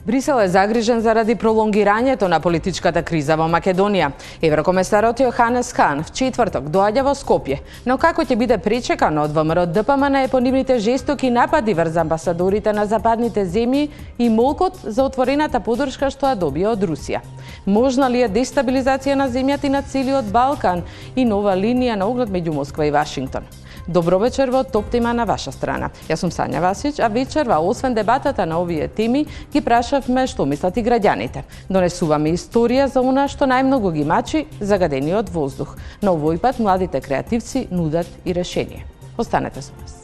Брисел е загрижен заради пролонгирањето на политичката криза во Македонија. Еврокомесарот Јоханес Хан в четврток доаѓа во Скопје, но како ќе биде пречекан од ВМРО ДПМН по нивните жестоки напади врз амбасадорите на западните земји и молкот за отворената поддршка што ја добија од Русија. Можна ли е дестабилизација на земјата и на целиот Балкан и нова линија на оглед меѓу Москва и Вашингтон? Добро вечер во Топ тема на ваша страна. Јас сум Сања Васич, а вечерва, освен дебатата на овие теми, ги прашавме што мислат и граѓаните. Донесуваме историја за она што најмногу ги мачи загадениот воздух. Но овој пат младите креативци нудат и решение. Останете со нас.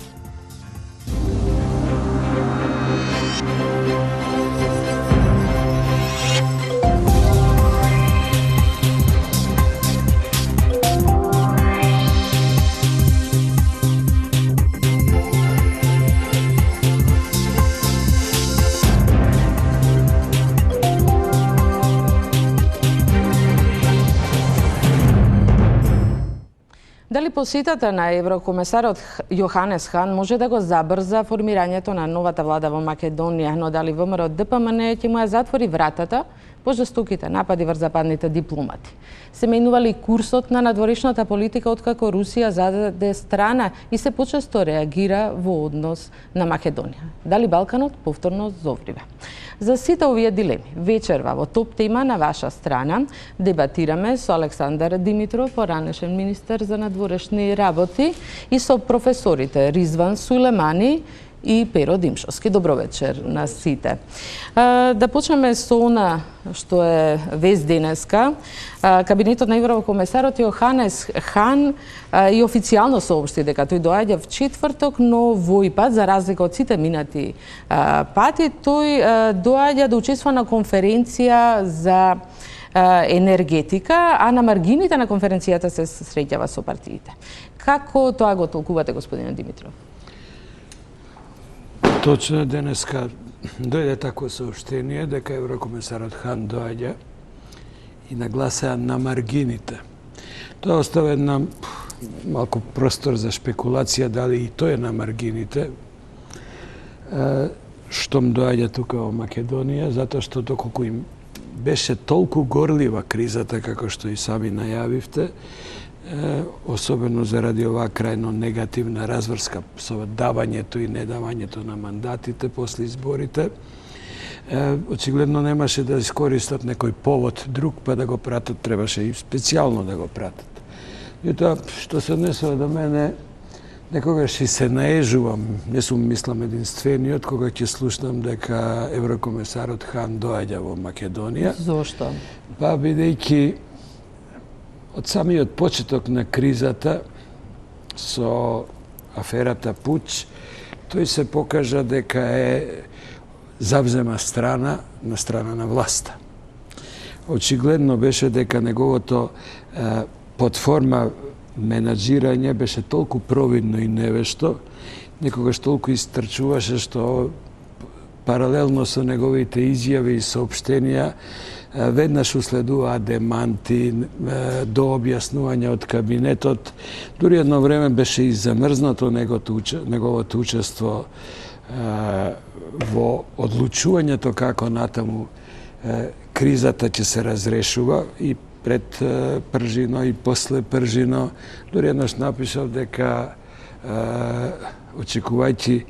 Дали посетата на еврокомесарот Јоханес Хан може да го забрза формирањето на новата влада во Македонија, но дали ВМРО ДПМН ќе му ја затвори вратата по жестоките напади врз западните дипломати? Се менува ли курсот на надворешната политика откако Русија зададе страна и се почесто реагира во однос на Македонија? Дали Балканот повторно зоврива? За сите овие дилеми, вечерва во Топ тема на ваша страна дебатираме со Александар Димитров, поранешен министер за надворешни работи, и со професорите Ризван Сулемани и Перо Димшовски. Добро вечер на сите. Да почнеме со она што е вест денеска. Кабинетот на еврокомесарот Јоханес Хан и официјално соопшти дека тој доаѓа в четврток, но вој пат, за разлика од сите минати пати, тој доаѓа да учествува на конференција за енергетика, а на маргините на конференцијата се среќава со партиите. Како тоа го толкувате, господине Димитров? Точно денеска дојде такво сообштение дека еврокомесарот Хан доаѓа и нагласеа на маргините. Тоа остава една малку простор за шпекулација дали и тој е на маргините. Штом доаѓа тука во Македонија, затоа што доколку им беше толку горлива кризата, како што и сами најавивте, особено заради оваа крајно негативна разврска со давањето и недавањето на мандатите после изборите, очигледно немаше да искористат некој повод друг, па да го пратат, требаше и специјално да го пратат. И тоа што се однесува до мене, некогаш и се наежувам, не сум мислам единствениот, кога ќе слушнам дека еврокомесарот Хан доаѓа во Македонија. Зошто? Па бидејќи од самиот почеток на кризата со аферата Пуч, тој се покажа дека е завзема страна на власта. Очигледно беше дека неговото под форма менаџирање беше толку провидно и невешто, некогаш толку истрчуваше што паралелно со неговите изјави и соопштенија веднаш уследуваа деманти, до објаснување од кабинетот. Дури едно време беше и замрзнато неговото учество во одлучувањето како натаму кризата ќе се разрешува и пред Пржино и после Пржино. Дури еднаш напишав дека очекувајќи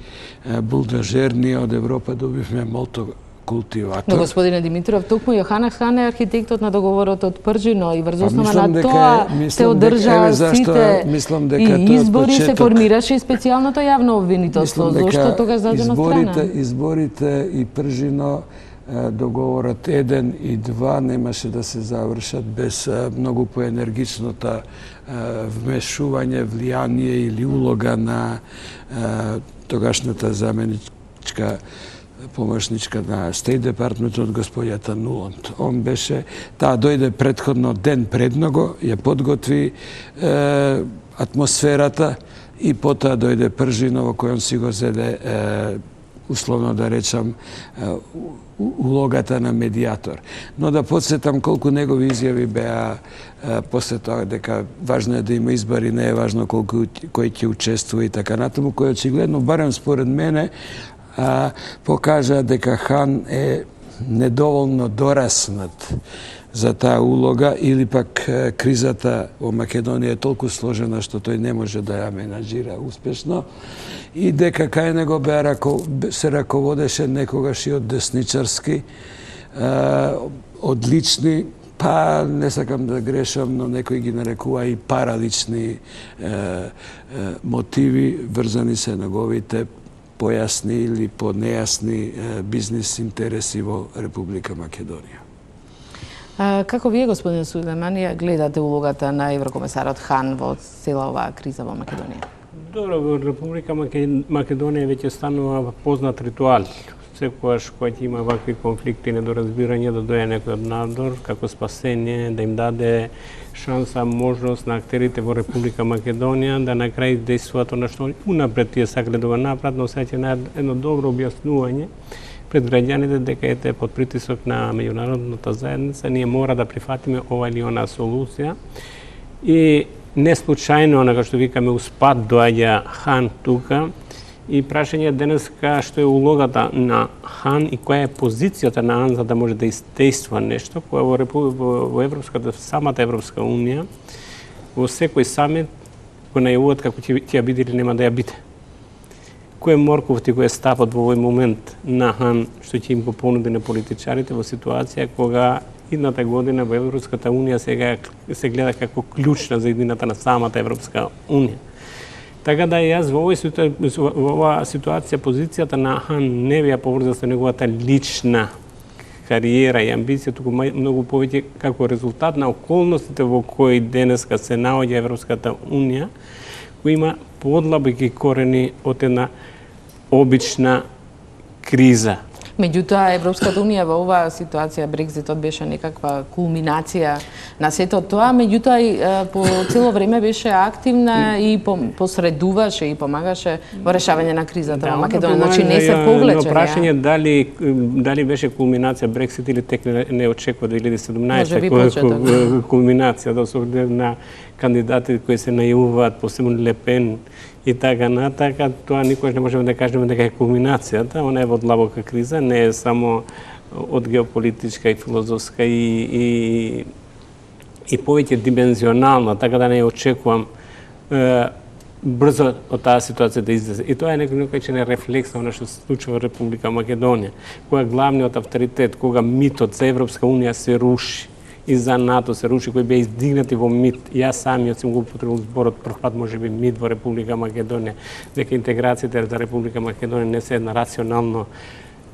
булдожер, ние од Европа добивме молтокултиватор. Но, господине Димитров, токму Јоханес Хан е архитектот на договорот од Пржино и врз основа на тоа се одржаа сите и избори, се формираше и специјалното јавно обвинителство. Зошто тогаш задено страна? Изборите и Пржино, договорот 1 и 2 немаше да се завршат без многу поенергичното вмешување, влијание или улога на тогашната заменичка помошничка на State Department од господјата Нуланд. Он беше, таа дојде претходно ден пред него, ја подготви атмосферата и потоа дојде Пржино во кој он си го зеде условно да речам улогата на медиатор. Но да подсетам колку негови изјави беа после тоа дека важно е да има избори, не е важно колку кој ќе учествува и така натаму, кој очигледно, барем според мене, покажа дека Хан е недоволно дораснат за таа улога или пак кризата во Македонија е толку сложена што тој не може да ја менаџира успешно и дека кај него се раководеше некогаш и од десничарски, од лични, па не сакам да грешам, но некои ги нарекува и паралични мотиви врзани се неговите појасни или понејасни бизнис интереси во Република Македонија. Како вие, господин Сулейманија, гледате улогата на еврокомесарот Хан во цела оваа криза во Македонија? Добро, во Република Македонија веќе станува познат ритуал. Секогаш кога ќе има вакви конфликти и недоразбирања, да дојде некој од надвор како спасение, да им даде шанса, можност на актерите во Република Македонија да на крај действуваат она што унапред тие сакале да го направат, но сега ќе најдат едно добро објаснување пред граѓаните дека ете под притисок на меѓународната заедница ние мора да прифатиме ова или она солуција. И не случајно, онака што викаме, успад доаѓа Хан тука. И прашање денеска што е улогата на Хан и која е позицијата на Хан за да може да издейства нешто, која во самата Европска Унија, во секој самит го најавуваат како ќе ја биде или нема да ја биде. Кој е морковот и кој е ставот во овој момент на Хан што ќе им го понуди на политичарите во ситуација кога идната година во Европската Унија сега се гледа како клучна за иднината на самата Европска Унија. Така да јас во оваа ситуација позицијата на Хан не би ја поврза со неговата лична кариера и амбиција, туку многу повеќе како резултат на околностите во кои денеска се наоѓа Европската Унија, кој има подлабоки корени од една обична криза. Меѓутоа, Европската Унија во оваа ситуација, Брекзитот беше некаква кулминација на сето тоа, меѓутоа и по цело време беше активна и посредуваше и помагаше во решавање на кризата во Македонија. Значи не се повлече. Но прашање дали беше кулминација Брексит или тек не очекува 2017 кулминација, да се на кандидати кои се најавуваат, посебно Ле Пен и така натака, тоа никош не можеме да кажеме дека е кулминацијата, она е во длабока криза, не е само од геополитичка и филозофска и повеќе димензионална, така да не очекувам брзо од таа ситуација да излезе. И тоа е некој рефлекс на што се случува во Република Македонија, кога главниот авторитет, кога митот за Европска Унија се руши, и за НАТО се руши, кои беа издигнати во мит. Јас самиот сум го употребил зборот прв пат можеби мит во Република Македонија, дека интеграцијата за Република Македонија не се една рационално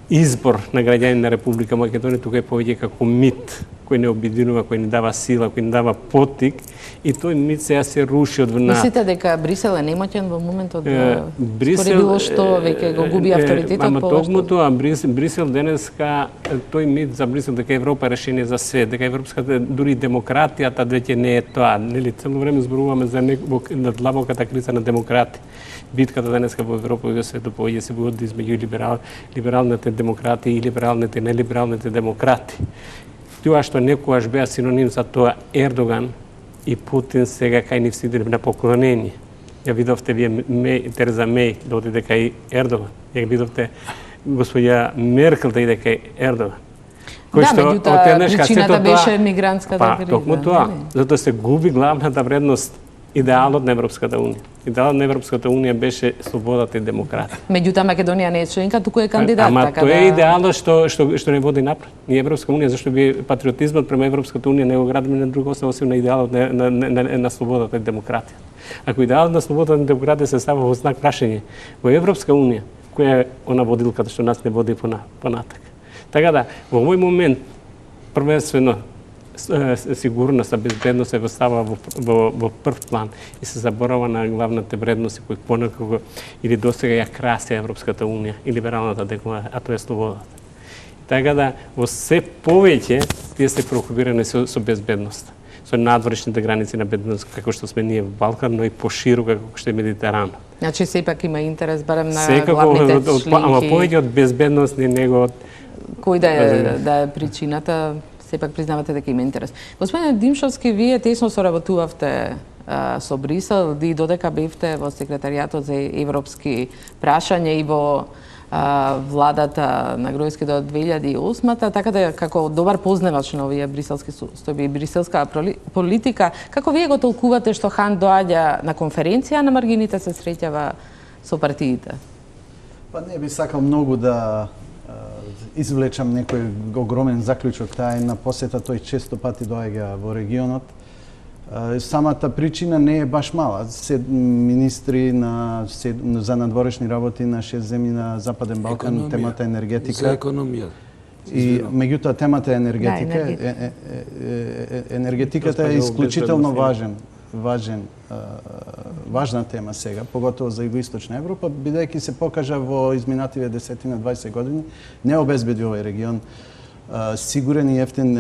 избор на граѓани на Република Македонија, тука е повеќе како мит кој не обединува, кој не дава сила, кој не дава поттик, и тој мит сега се руши од нас. Мислите дека Брисел е немоќен во моментот да спори било што веќе го губи авторитетот? Ама токму тоа, Брисел денеска, тој мит за Брисел дека Европа е решение за све, дека европската, дури демократијата веќе не е тоа. Нели, цело време зборуваме за на длабоката криза на демократи. Битката денеска во Европа и во светот повеќе се води измеѓу либералните демократи и либералните и нелибералните демократи. Тоа што некогаш беа синоним за тоа Ердоган и Путин сега кај нив сиде на поклонение. Ја видовте вие Тереза Меј да оди кај Ердоган. Ја видовте господја Меркел да иде кај Ердоган. Да, меѓутоа причината беше мигрантската криза. Токму тоа, затоа се губи главната вредност, идеалот на Европската Унија. Идеалот на Европската Унија беше слободата и демократија. Меѓутоа Македонија не е членка, туку е кандидат. Ама тоа е идеалот што не води напред. Ние Европска Унија, зашто би патриотизмот према Европската Унија не го градиме на друга основа, освен на идеалот на слободата и демократија. Ако идеалот на слободата и демократија се става во знак прашање во Европска Унија, која е она водилката што нас не води понатак. Така да, во овој момент првенствено сигурноста, безбедност се става во прв план и се заборава на главните вредности кои понекогаш или досега ја краси Европската Унија и либералната декларација, а тоа е слободата. Така да во се повеќе тие се преокупирани со безбедност, со надворешните граници на безбедност како што сме ние во Балкан, но и пошироко како што е Медитеранот. Значи сепак има интерес барем на главните членки. Ама повеќе од безбедност не него од кој да е причината, сепак признавате дека има интерес. Господине Димшовски, вие тесно соработувавте со Брисел и додека бевте во секретаријатот за европски прашања и во владата на Груевски до 2008-та, така да како добар познавач на овие бриселски состојби и бриселска политика, како вие го толкувате што Хан доаѓа на конференција, на маргините се среќава со партиите? Па не би сакал многу да извлечам некој огромен заклучок. Таа една посета, тој често пати доаѓа во регионот. Самата причина не е баш мала. 7 министри за надворешни работи на 6 земји на Западен Балкан, темата енергетика. За економија. И меѓутоа темата енергетика, енергетиката е исклучително важна тема сега, поготово за Југоисточна Европа, бидејќи се покажа во изминативе 10-20 години, не обезбеди овој регион сигурен и ефтин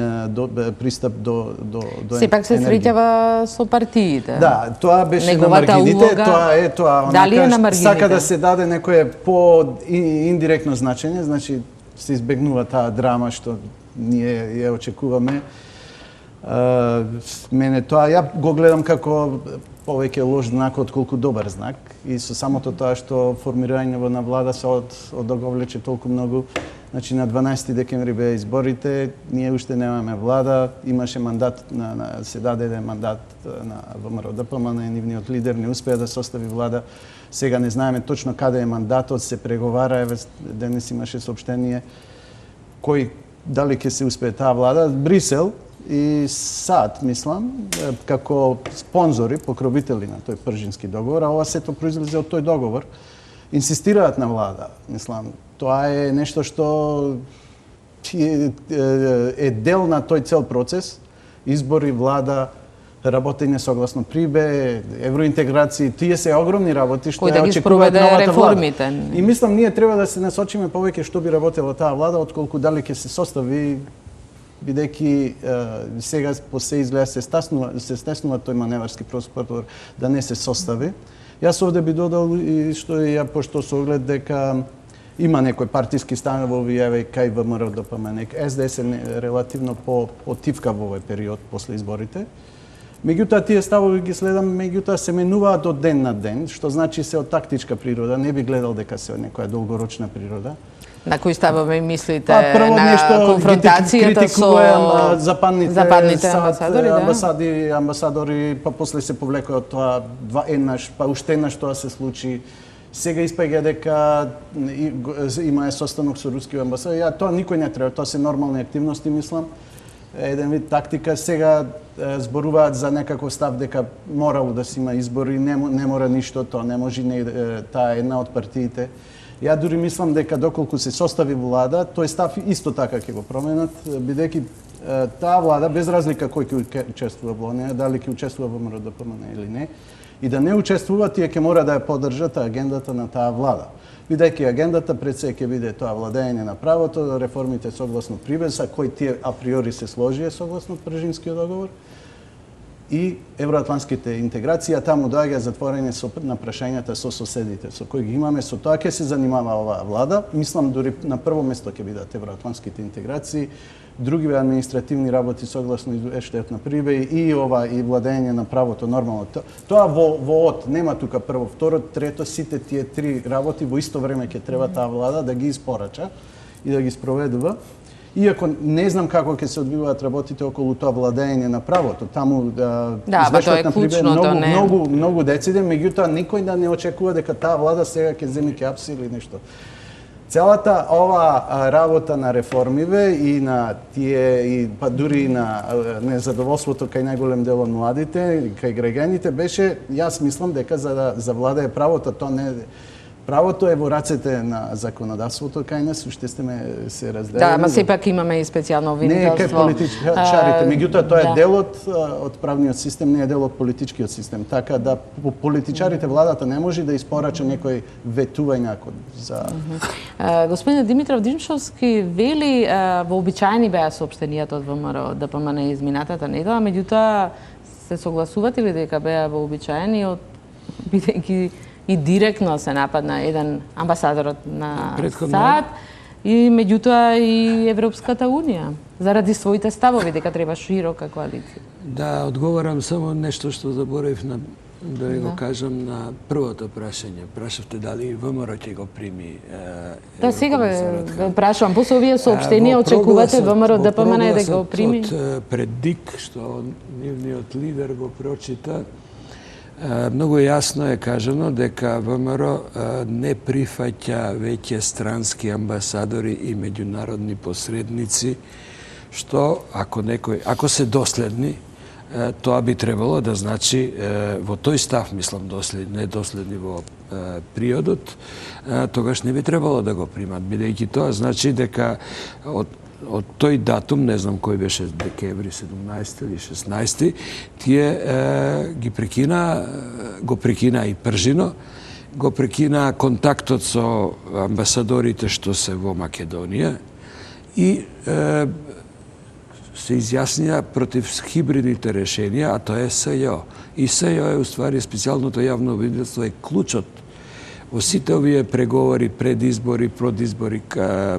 пристап до Сепак се среќава со партиите. Да, тоа беше неговата на маргините, улога, тоа дали е на маргините? Сака да се даде некое по индиректно значење, значи се избегнува таа драма што ние ја очекуваме. Мене тоа ја го гледам како повеќе лош знак отколку добар знак, и со самото тоа што формирањето на влада се одоговлече толку многу. Значи на 12 декември беа изборите, ние уште немаме влада, имаше мандат се даде еден мандат на ВМРО ДПМН, нивниот лидер не успеа да состави влада. Сега не знаеме точно каде е мандатот, се преговара, еве денес имаше соопштение дали ќе се успее таа влада. Брисел и САД, мислам, како спонзори, покровители на тој Пржински договор, а ова сето произлезе од тој договор, инсистираат на влада. Мислам, тоа е нешто што е дел на тој цел процес. Избори, влада, работење согласно прибе, евроинтеграции, тие се огромни работи што ја очекуваат новата влада. И мислам, ние треба да се насочиме повеќе што би работела таа влада, отколку дали ќе се состави, бидејќи сега по се изгледа се стеснува тој маневарски простор да не се состави. Јас овде би додал и што ја пошто со оглед дека има некои партиски станови во овие кај ВМРО ДПМН. СДС е релативно по-тивка во овој период после изборите. Меѓутоа тие ставови ги следам, меѓутоа се менуваат од ден на ден, што значи се од тактичка природа. Не би гледал дека се од некоја долгорочна природа. На кои ставови мислите? Прво на конфронтацијата со западните амбасадори, па после се повлекоа од тоа еднаш, па уште еднаш тоа се случи. Сега испаѓа дека има состанок со руски амбасадор. Тоа никој не треба, тоа се нормални активности, мислам. Еден вид тактика. Сега зборуваат за некаков став дека морало да се има избори, не мора ништо, тоа не може, таа е една од партиите. Ја дури мислам дека доколку се состави влада, тој став исто така ќе го променат, бидејќи таа влада, без разлика кој ќе учествува во неја, дали ќе учествува во ВМРО ДПМН или не, и да не учествува, тие ќе мора да ја поддржат агендата на таа влада. Бидејќи агендата пред се ќе биде тоа владење на правото, реформите согласно Прибеса, кои тие априори се сложија согласно Пржинскиот договор, и евроатлантските интеграции, а таму доаѓа затворење на прашањата со соседите, со кои ги имаме, со тоа ќе се занимава оваа влада. Мислам, дури на прво место ќе бидат евроатлантските интеграции, други административни работи согласно извештајот на Прибеј и и владење на правото нормално. Тоа во нема тука прво, второ, трето, сите тие три работи во исто време ќе треба таа влада да ги испорача и да ги спроведува. Иако не знам како ќе се одвиваат работите околу тоа владење на правото. Таму извештајот на Прибеј многу дециден, меѓутоа никој да не очекува дека таа влада сега ќе земи капси или нешто. Целата ова работа на реформиве и на тие, па дури и на незадоволството кај најголем дел од младите, кај граѓаните беше, јас мислам дека за влада е правото, тоа не правото е во рацете на законодавството, кај нас уште се разделени. Да, ама сепак имаме и специјално обвинителство. Не е кај политичарите, меѓутоа тоа е дел од правниот систем, не е дел од политичкиот систем. Така да политичарите, владата не може да испорача некој ветување за... Господин Димитров Димшовски вели вообичаени беа соопштенијата од ВМРО ДПМН изминатата недела, меѓутоа се согласувате ли дека беа вообичаени бидејќи и директно се нападна еден амбасадорот на САД и меѓутоа и Европската Унија заради своите ставови дека треба широка коалиција. Да, одговарам само нешто што заборавив на Да ви го кажам на првото прашање. Прашавте дали ВМРО ќе го прими Да, сега ве прашувам. После овие соопштенија очекувате ВМРО ДПМН да го прими? Од пред ДИК, што нивниот лидер го прочита, многу јасно е кажано дека ВМРО не прифаќа веќе странски амбасадори и меѓународни посредници, што ако се доследни, тоа би требало да значи во тој став, мислам, недоследни во приодот, тогаш не би требало да го примат, бидејќи тоа значи дека од тој датум, не знам кој беше, декември 17 или 16, тие го прекина и Пржино, го прекина контактот со амбасадорите што се во Македонија и се изјаснија против хибридните решенија, а тоа е СЈО. И СЈО е, уствари, специјалното јавно обвинителство е клучот во сите овие преговори, предизбори, продизбори,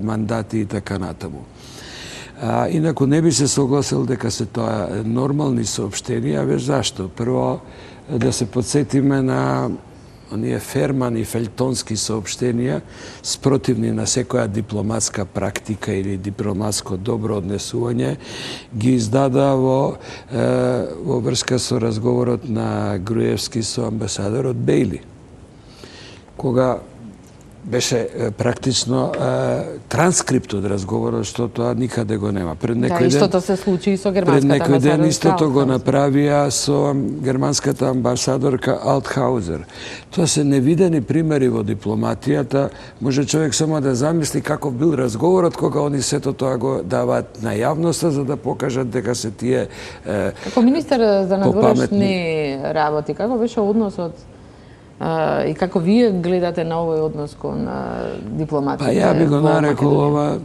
мандати и така натаму. Инаку не би се согласил дека се тоа нормални соопштенија, веќе зашто? Прво, да се подсетиме на оние Ферман и Фелтонски соопштенија, спротивни на секоја дипломатска практика или дипломатско добро однесување, ги издада во врска со разговорот на Груевски со амбасадорот Бејли, кога беше практично транскрипт од разговорот, што тоа никаде го нема. Да, истото се случи и со германската амбасадорка. Пред некој ден истото го направија со германската амбасадорка Алтхаузер. Тоа се невидени примери во дипломатијата. Може човек само да замисли каков бил разговорот кога они сето тоа го даваат на јавноста за да покажат дека се тие како министер за надворешни работи, како беше односот и како вие гледате на овој однос кон дипломатите? Па ја би го нарекол ова,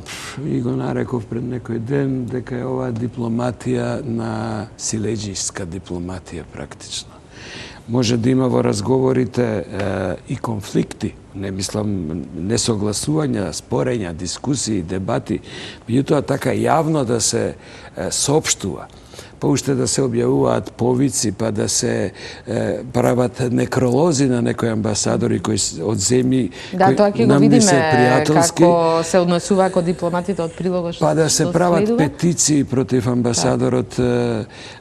и го нареков пред некој ден, дека е ова дипломатија на силеџиска дипломатија практично. Може да има во разговорите и конфликти, не мислам несогласувања, спорења, дискусии, дебати, меѓутоа така јавно да се соопштува, па уште да се објавуваат повици, па да се прават некролози на некои амбасадори кои од земји кои нам не се пријателски. Како се однесува кон дипломатите од прилогот што па да се прават петиции против амбасадорот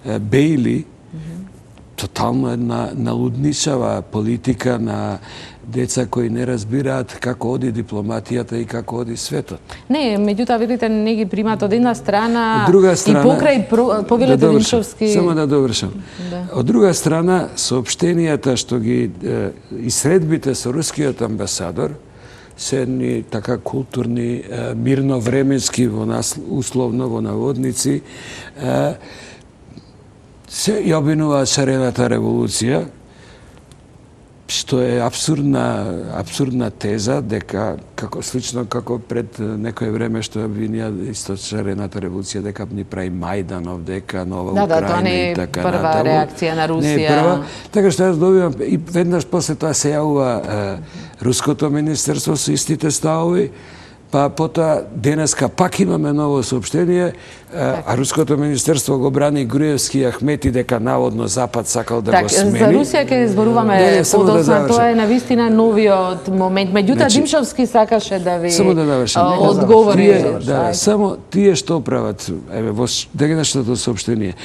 Бејли. Тотално една налудничава политика на деца кои не разбираат како оди дипломатијата и како оди светот. Не, меѓутоа видите не ги примат од една страна, од друга страна, и покрај повелето Димчовски. Само да довршам. Да. Од друга страна, соопштенијата што ги и средбите со рускиот амбасадор се едни така културни, мирновременски во нас условно во наводници, се ја обвинуваат шарената револуција, што е абсурдна теза, дека слично како пред некој време што обвинија исто шарената револуција, дека ни прави Мајданов, дека нова Украина и така натаму. Да, тоа не е прва реакција на Русија. Не е прва. Така што јас добивам, и веднаш после тоа се јавува Руското министерство со истите ставови, па потоа денеска пак имаме ново соопштение, а Руското министерство го брани Груевски и Ахмети дека наводно Запад сакал да го смени. За Русија ќе зборуваме подоцна, тоа е навистина новиот момент. Меѓутоа Димчовски сакаше да ви одговори. Само тие што прават, во денешното соопштение,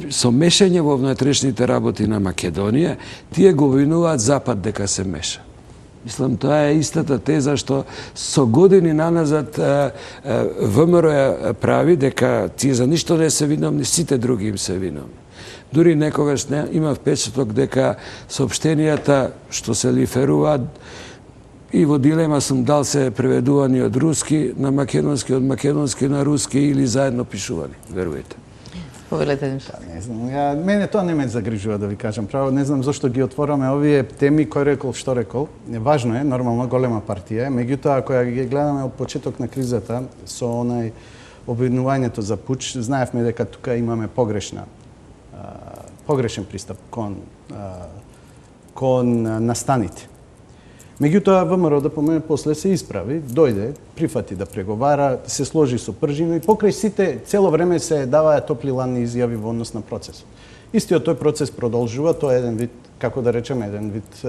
со мешање во внатрешните работи на Македонија, тие го обвинуваат Запад дека се меша. Мислам, тоа е истата теза што со години наназад ВМРО ја прави, дека тие за ништо не се виновни, сите други им се виновни. Дури некогаш има впечаток дека соопштенијата што се лиферуваат и во дилема сум дал се преведувани од руски на македонски, од македонски на руски или заедно пишувани, веруете. Повелете им. Не знам, мене тоа не ме загрижува, да ви кажам право. Не знам зошто ги отвораме овие теми, кој рекол, што рекол. Важно е, нормално, голема партија. Меѓутоа, кога ги гледаме од почеток на кризата, со онај обвинувањето за пуч, знаевме дека тука имаме погрешен пристап кон настаните. Меѓутоа, ВМРО ДПМН после се исправи, дојде, прифати да преговара, се сложи со Пржино и покрај сите цело време се даваат топли ладни изјави во однос на процесот. Истиот тој процес продолжува, тоа е еден вид, како да речеме, еден вид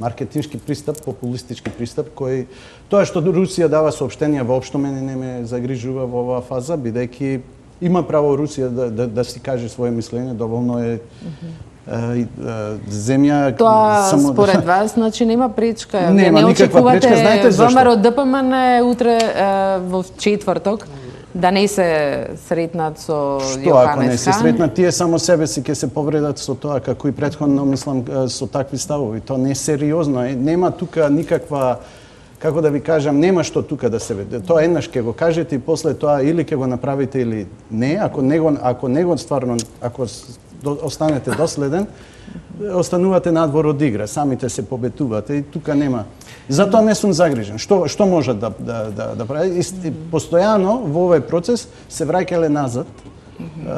маркетиншки пристап, популистички пристап, кој тоа што Русија дава соопштенија воопшто мене не ме загрижува во оваа фаза, бидејќи има право Русија да си каже свое мислење, доволно е земја Тоа само според вас, значи нема пречка. Нема никаква пречка, знаете зашто? ВМРО ДПМН утре во четврток да не се сретнат со Што ако Јоханес не се Хан? сретнат, тие само себе си ќе се повредат со тоа, како и претходно, мислам, со такви ставови. Тоа не е сериозно. Нема тука никаква, како да ви кажам, нема што тука да се веде. Тоа еднаш ќе го кажете и после тоа или ќе го направите или не. Ако не го стварно, ако останете доследен, останувате надвор од игра, самите се побетувате и тука нема. Затоа не сум загрижен. Што може да прави? Постојано во овој процес се враќале назад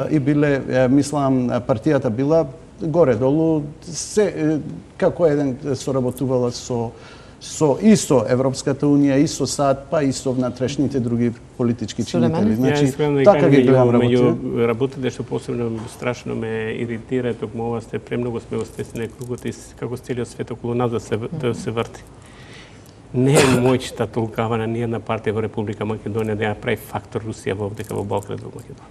и биле, мислам, партијата била горе-долу се како еден соработувала со Европската Унија, и со САД, па и со внатрешните други политички чинители. Значи, така ги гледам работи. Меѓу работите што посебно страшно ме иритира, токму ова сте премногу сме остесни кругот и како целиот свет околу нас да се врти. Не е мојчета толкава на ниједна партија во Република Македонија да ја прави фактор Русија вовдека во Балканот во Македонија.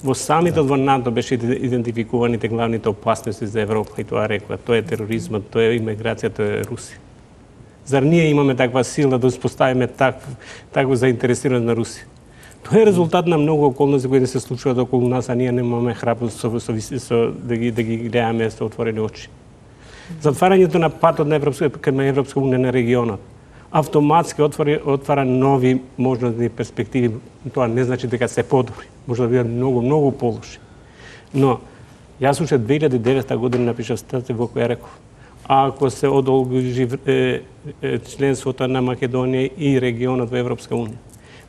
Во самитот во НАТО беше идентификуваните главните опасности за Европа и тоа рекла, тоа е тероризмот, тоа е имиграција, тоа е Русија. Зар ние имаме таква сила да успоставиме таква заинтересираност на Русија? Тоа е резултат на многу околности кои да се случуваат околу нас, а ние немаме храброст да ги гледаме со отворени очи. Затварањето на патот кај Европска унија на регионот автоматски отвара нови можности и перспективи. Тоа не значи дека се подобри, може да бидат многу полоши. Но јас уште 2009 година напишав статија во која реков: ако се одолжи членството на Македонија и регионот во Европска унија,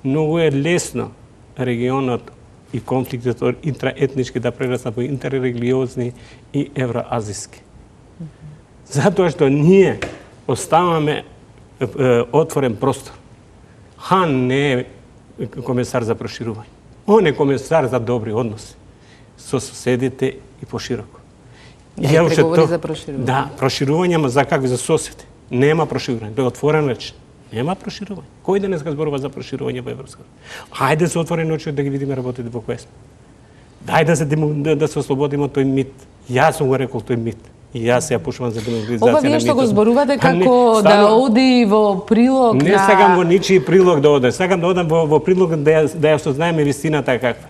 многу е лесно регионот и конфликтот интраетнички да прераснат во интеррелигиозни и евроазиски. Затоа што ние оставаме отворен простор. Хан не е комесар за проширување. Он е комесар за добри односи со соседите и пошироко. Преговори за проширување. Да, проширување, ама за какви? За соседи. Нема проширување. Тоа е отворен реч. Нема проширување. Кој денеска зборува за проширување во Европска? Хајде се отворени очи да ги видиме работите во која сме. Дај да се ослободиме од тој мит. Јас сум го рекол тој мит. И јас ја пушувам за демократизација на митот. Ова вие што го зборувате како да оди во прилог на... Не сакам во ничии прилог да одам. Сакам да одам во прилог да ја осознаеме вистината каква.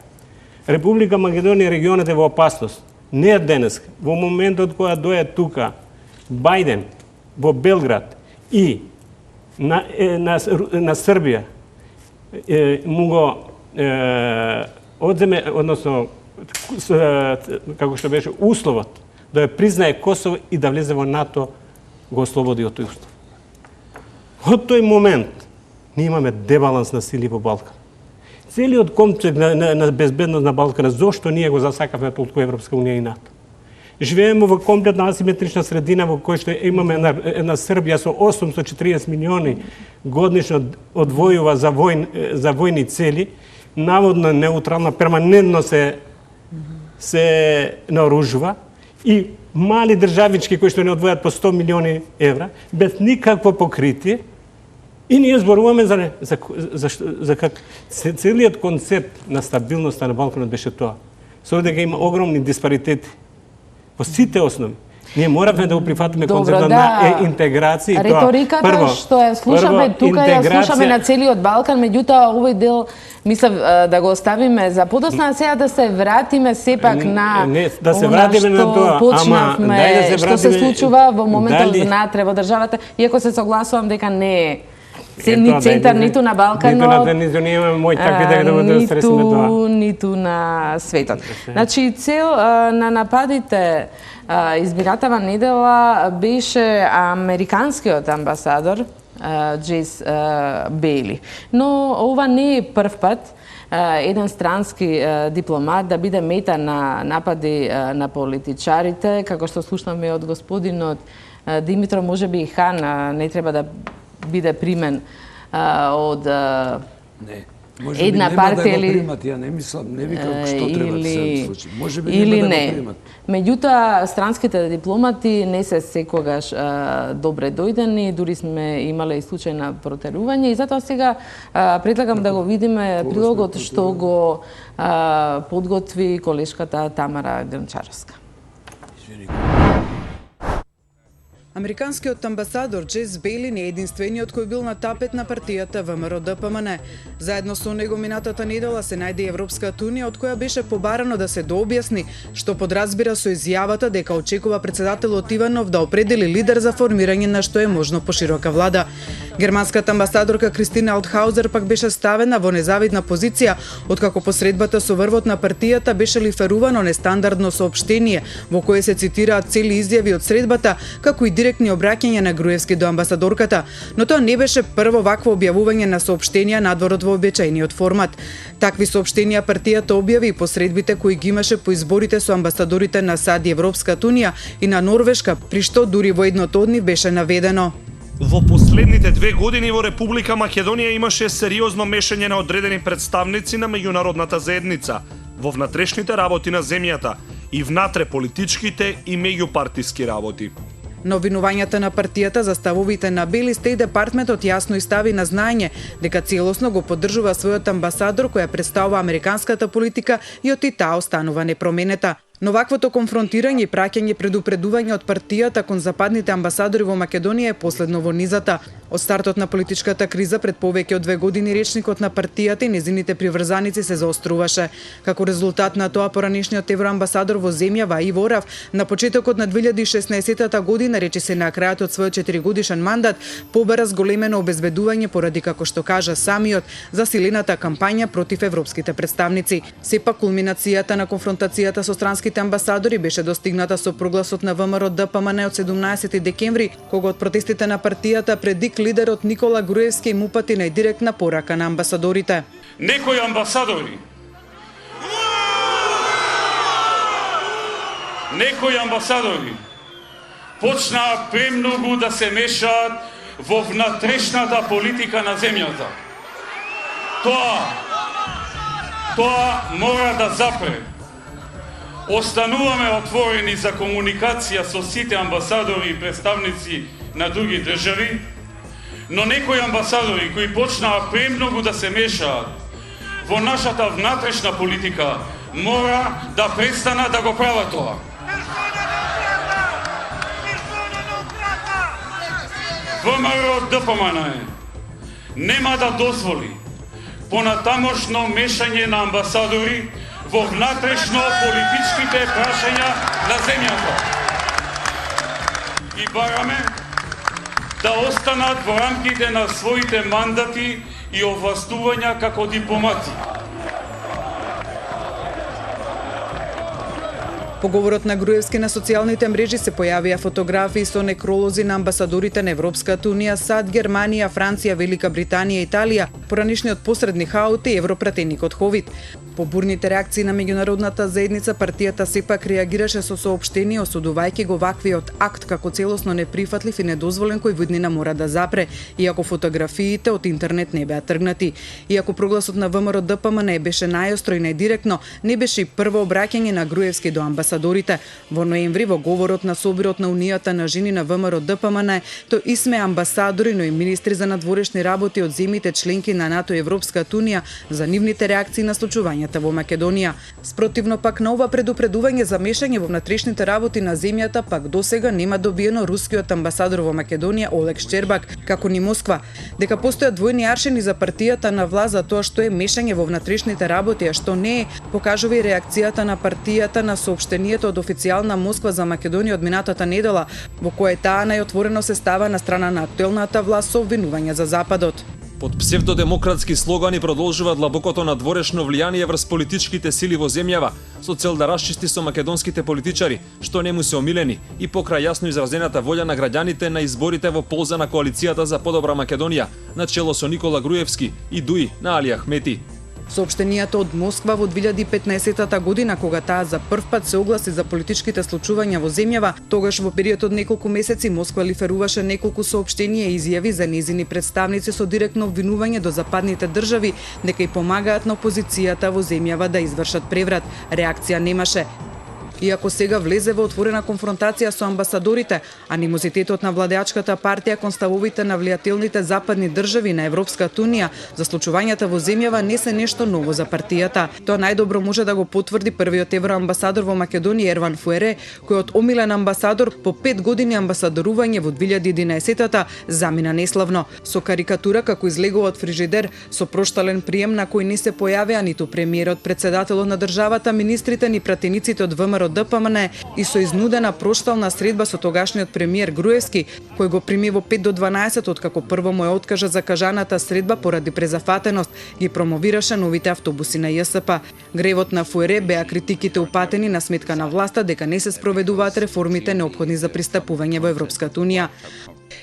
Република Македонија регионот е во опасност. Не е денес. Во моментот кога дојде тука Бајден во Белград и на Србија му го одземе, односно како што беше условот да ја признае Косово и да влезе во НАТО, го ослободи од тој устав. Од тој момент ние имаме дебаланс на сили во Балкан. Целиот концепт на безбедност на Балкана, зошто ние го засакавме толку Европска унија и НАТО? Живееме во комплетна асиметрична средина во која што имаме една Србија со 840 милиони годишно одвојува за војни цели, наводно неутрална, перманентно се наоружува, и мали државички кои што не одвојат по 100 милиони евра, без никакво покритие, и ние зборуваме за как целиот концепт на стабилноста на Балканот беше тоа. Со дека има огромни диспаритети во сите основи. Ние моравме да го прифатиме концептот на интеграција. Реториката што ја слушаме тука, ја слушаме на целиот Балкан, меѓутоа овој дел мислам да го оставиме за подосна, сега да се вратиме сепак на да се вратиме на тоа, почнавме, што се случува во моментот внатре во државата, иако се согласувам дека не е ни центар ниту на Балканот, ниту ние имаме мој такви да стресиме тоа. Ниту на светот. Значи, цел на нападите избиратава недела беше американскиот амбасадор Джейс Бейли. Но ова не е прв пат еден странски дипломат да биде мета на напади на политичарите, како што слушнаме од господинот Димитро, можеби и Хан не треба да биде примен од Може би една нема партија да го или примат, ја не мислам, не викам што треба да се случи. Може би или нема да не. го примат. Меѓутоа, странските дипломати не се секогаш добре дојдени, дури сме имале и случај на протерување и затоа сега предлагам да го видиме прилогот што го подготви колешката Тамара Грнчаровска. Американскиот амбасадор Джес Бейли не е единствениот кој бил на тапет на партијата ВМРО-ДПМН. Заедно со него минатата недела се најде Европската унија, од која беше побарано да се дообјасни што подразбира со изјавата дека очекува председателот Иванов да определи лидер за формирање на што е можно поширока влада. Германската амбасадорка Кристина Аутхаузер пак беше ставена во незавидна позиција, откако посредбата со врвот на партијата беше лиферувано нестандардно соопштение во кое се цитираат цели изјави од средбата, како и директни обраќања на Груевски до амбасадорката, но тоа не беше прво вакво објавување на соопштенија надвор од вообичаениот формат. Такви соопштенија партијата објави и посредбите кои ги имаше по изборите со амбасадорите на САД и Европската унија и на Норвешка, при што дури во едното од нив беше наведено: во последните 2 години во Република Македонија имаше сериозно мешање на одредени представници на меѓународната заедница во внатрешните работи на земјата и внатре политичките и меѓупартиски работи. На обвинувањата на партијата за ставовите на Бели, Стејт департментот јасно и стави на знаење дека целосно го поддржува својот амбасадор која представува американската политика и од таа останува непроменета. Но ваквото конфронтирање и праќање предупредување од партијата кон западните амбасадори во Македонија е последно во низата. Од стартот на политичката криза пред повеќе од 2 години речникот на партијата и незините приврзаници се заоструваше. Како резултат на тоа, поранешниот евроамбасадор во земјава Иво Орав на почетокот на 2016 година, речиси на крајот од својот 4-годишен мандат, побара зголемено обезбедување поради, како што кажа самиот, засилената кампања против европските представници. Сепак кулминацијата на конфронтацијата со странските амбасадори беше достигната со прогласот на ВМРО-ДПМН од 17 декември, кога од протестите на партијата предик лидерот Никола Груевски им упати најдиректна порака на амбасадорите. Некои амбасадори почнаа премногу да се мешаат во внатрешната политика на земјата. Тоа мора да запре. Остануваме отворени за комуникација со сите амбасадори и представници на други држави, но некои амбасадори кои почнаа премногу да се мешаат во нашата внатрешна политика мора да престанат да го прават тоа. ВМРО-ДПМН нема да дозволи понатамошно мешање на амбасадори во внатрешно политичките прашања на земјата. И бараме да останат во рамките на своите мандати и овластувања како дипломати. По говорот на Груевски на социјалните мрежи се појавија фотографии со некролози на амбасадорите на Европската унија, САД, Германија, Франција, Велика Британија, Италија, поранишниот посредник Хаути и европратеникот Ховид. По бурните реакции на меѓународната заедница, партијата сепак реагираше со соопштение, осудувајќи го ваквиот акт како целосно неприфатлив и недозволен кој во иднина мора да запре, иако фотографиите од интернет не беа тргнати. Иако прогласот на ВМРО-ДПМН беше најостро и најдиректно, не беше и прво обраќање на Груевски до амбасадорите. Во ноември, во говорот на Собирот на Унијата на жени на ВМРО-ДПМН, тој исме амбасадори, но и министри за надворешни работи од земјите членки на НАТО и Европската унија за нивните реакции на случувањата во Македонија. Спротивно пак на ова предупредување за мешање во внатрешните работи на земјата, пак досега нема добиено рускиот амбасадор во Македонија Олег Шчербак, како ни Москва. Дека постојат двојни аршини за партијата на власт за тоа што е мешање во внатрешните работи, а што не е, покажува и реакцијата на партијата на соопштението од официјална Москва за Македонија од минатата недела, во кое таа најотворено се става на страна на актуелната власт со обвинувања за Западот. Под псевдодемократски слогани продолжува длабокото надворешно влијание врз политичките сили во земјава, со цел да расчисти со македонските политичари, што не му се омилени, и покрај јасно изразената волја на граѓаните на изборите во полза на коалицијата за подобра Македонија, на чело со Никола Груевски и Дуи на Али Ахмети. Соопштенијата од Москва во 2015 година, кога таа за прв пат се огласи за политичките случувања во земјава, тогаш во период од неколку месеци Москва лиферуваше неколку соопштенија и изјави за нејзини представници со директно обвинување до западните држави дека и помагаат на опозицијата во земјава да извршат преврат. Реакција немаше. Иако сега влезе во отворена конфронтација со амбасадорите, анимозитетот на владеачката партија кон ставовите на влијателните западни држави на Европската унија за случувањата во земјава не се нешто ново за партијата. Тоа најдобро може да го потврди првиот евроамбасадор во Македонија Ерван Фуере, кој од омилен амбасадор по 5 години амбасадорување во 2011-та замина неславно, со карикатура како излегува од фрижидер, со проштален прием на кој не се појавеа ниту премиерот, председателот на државата, министрите ни пратениците од ВМРО ДПМН и со изнудена проштална средба со тогашниот премиер Груевски, кој го прими во 5 до 12 откако прво му ја откажа закажаната средба поради презафатеност, ги промовираше новите автобуси на ЈСП. Гревот на Фуере беа критиките упатени на сметка на власта дека не се спроведуваат реформите неопходни за пристапување во Европската унија.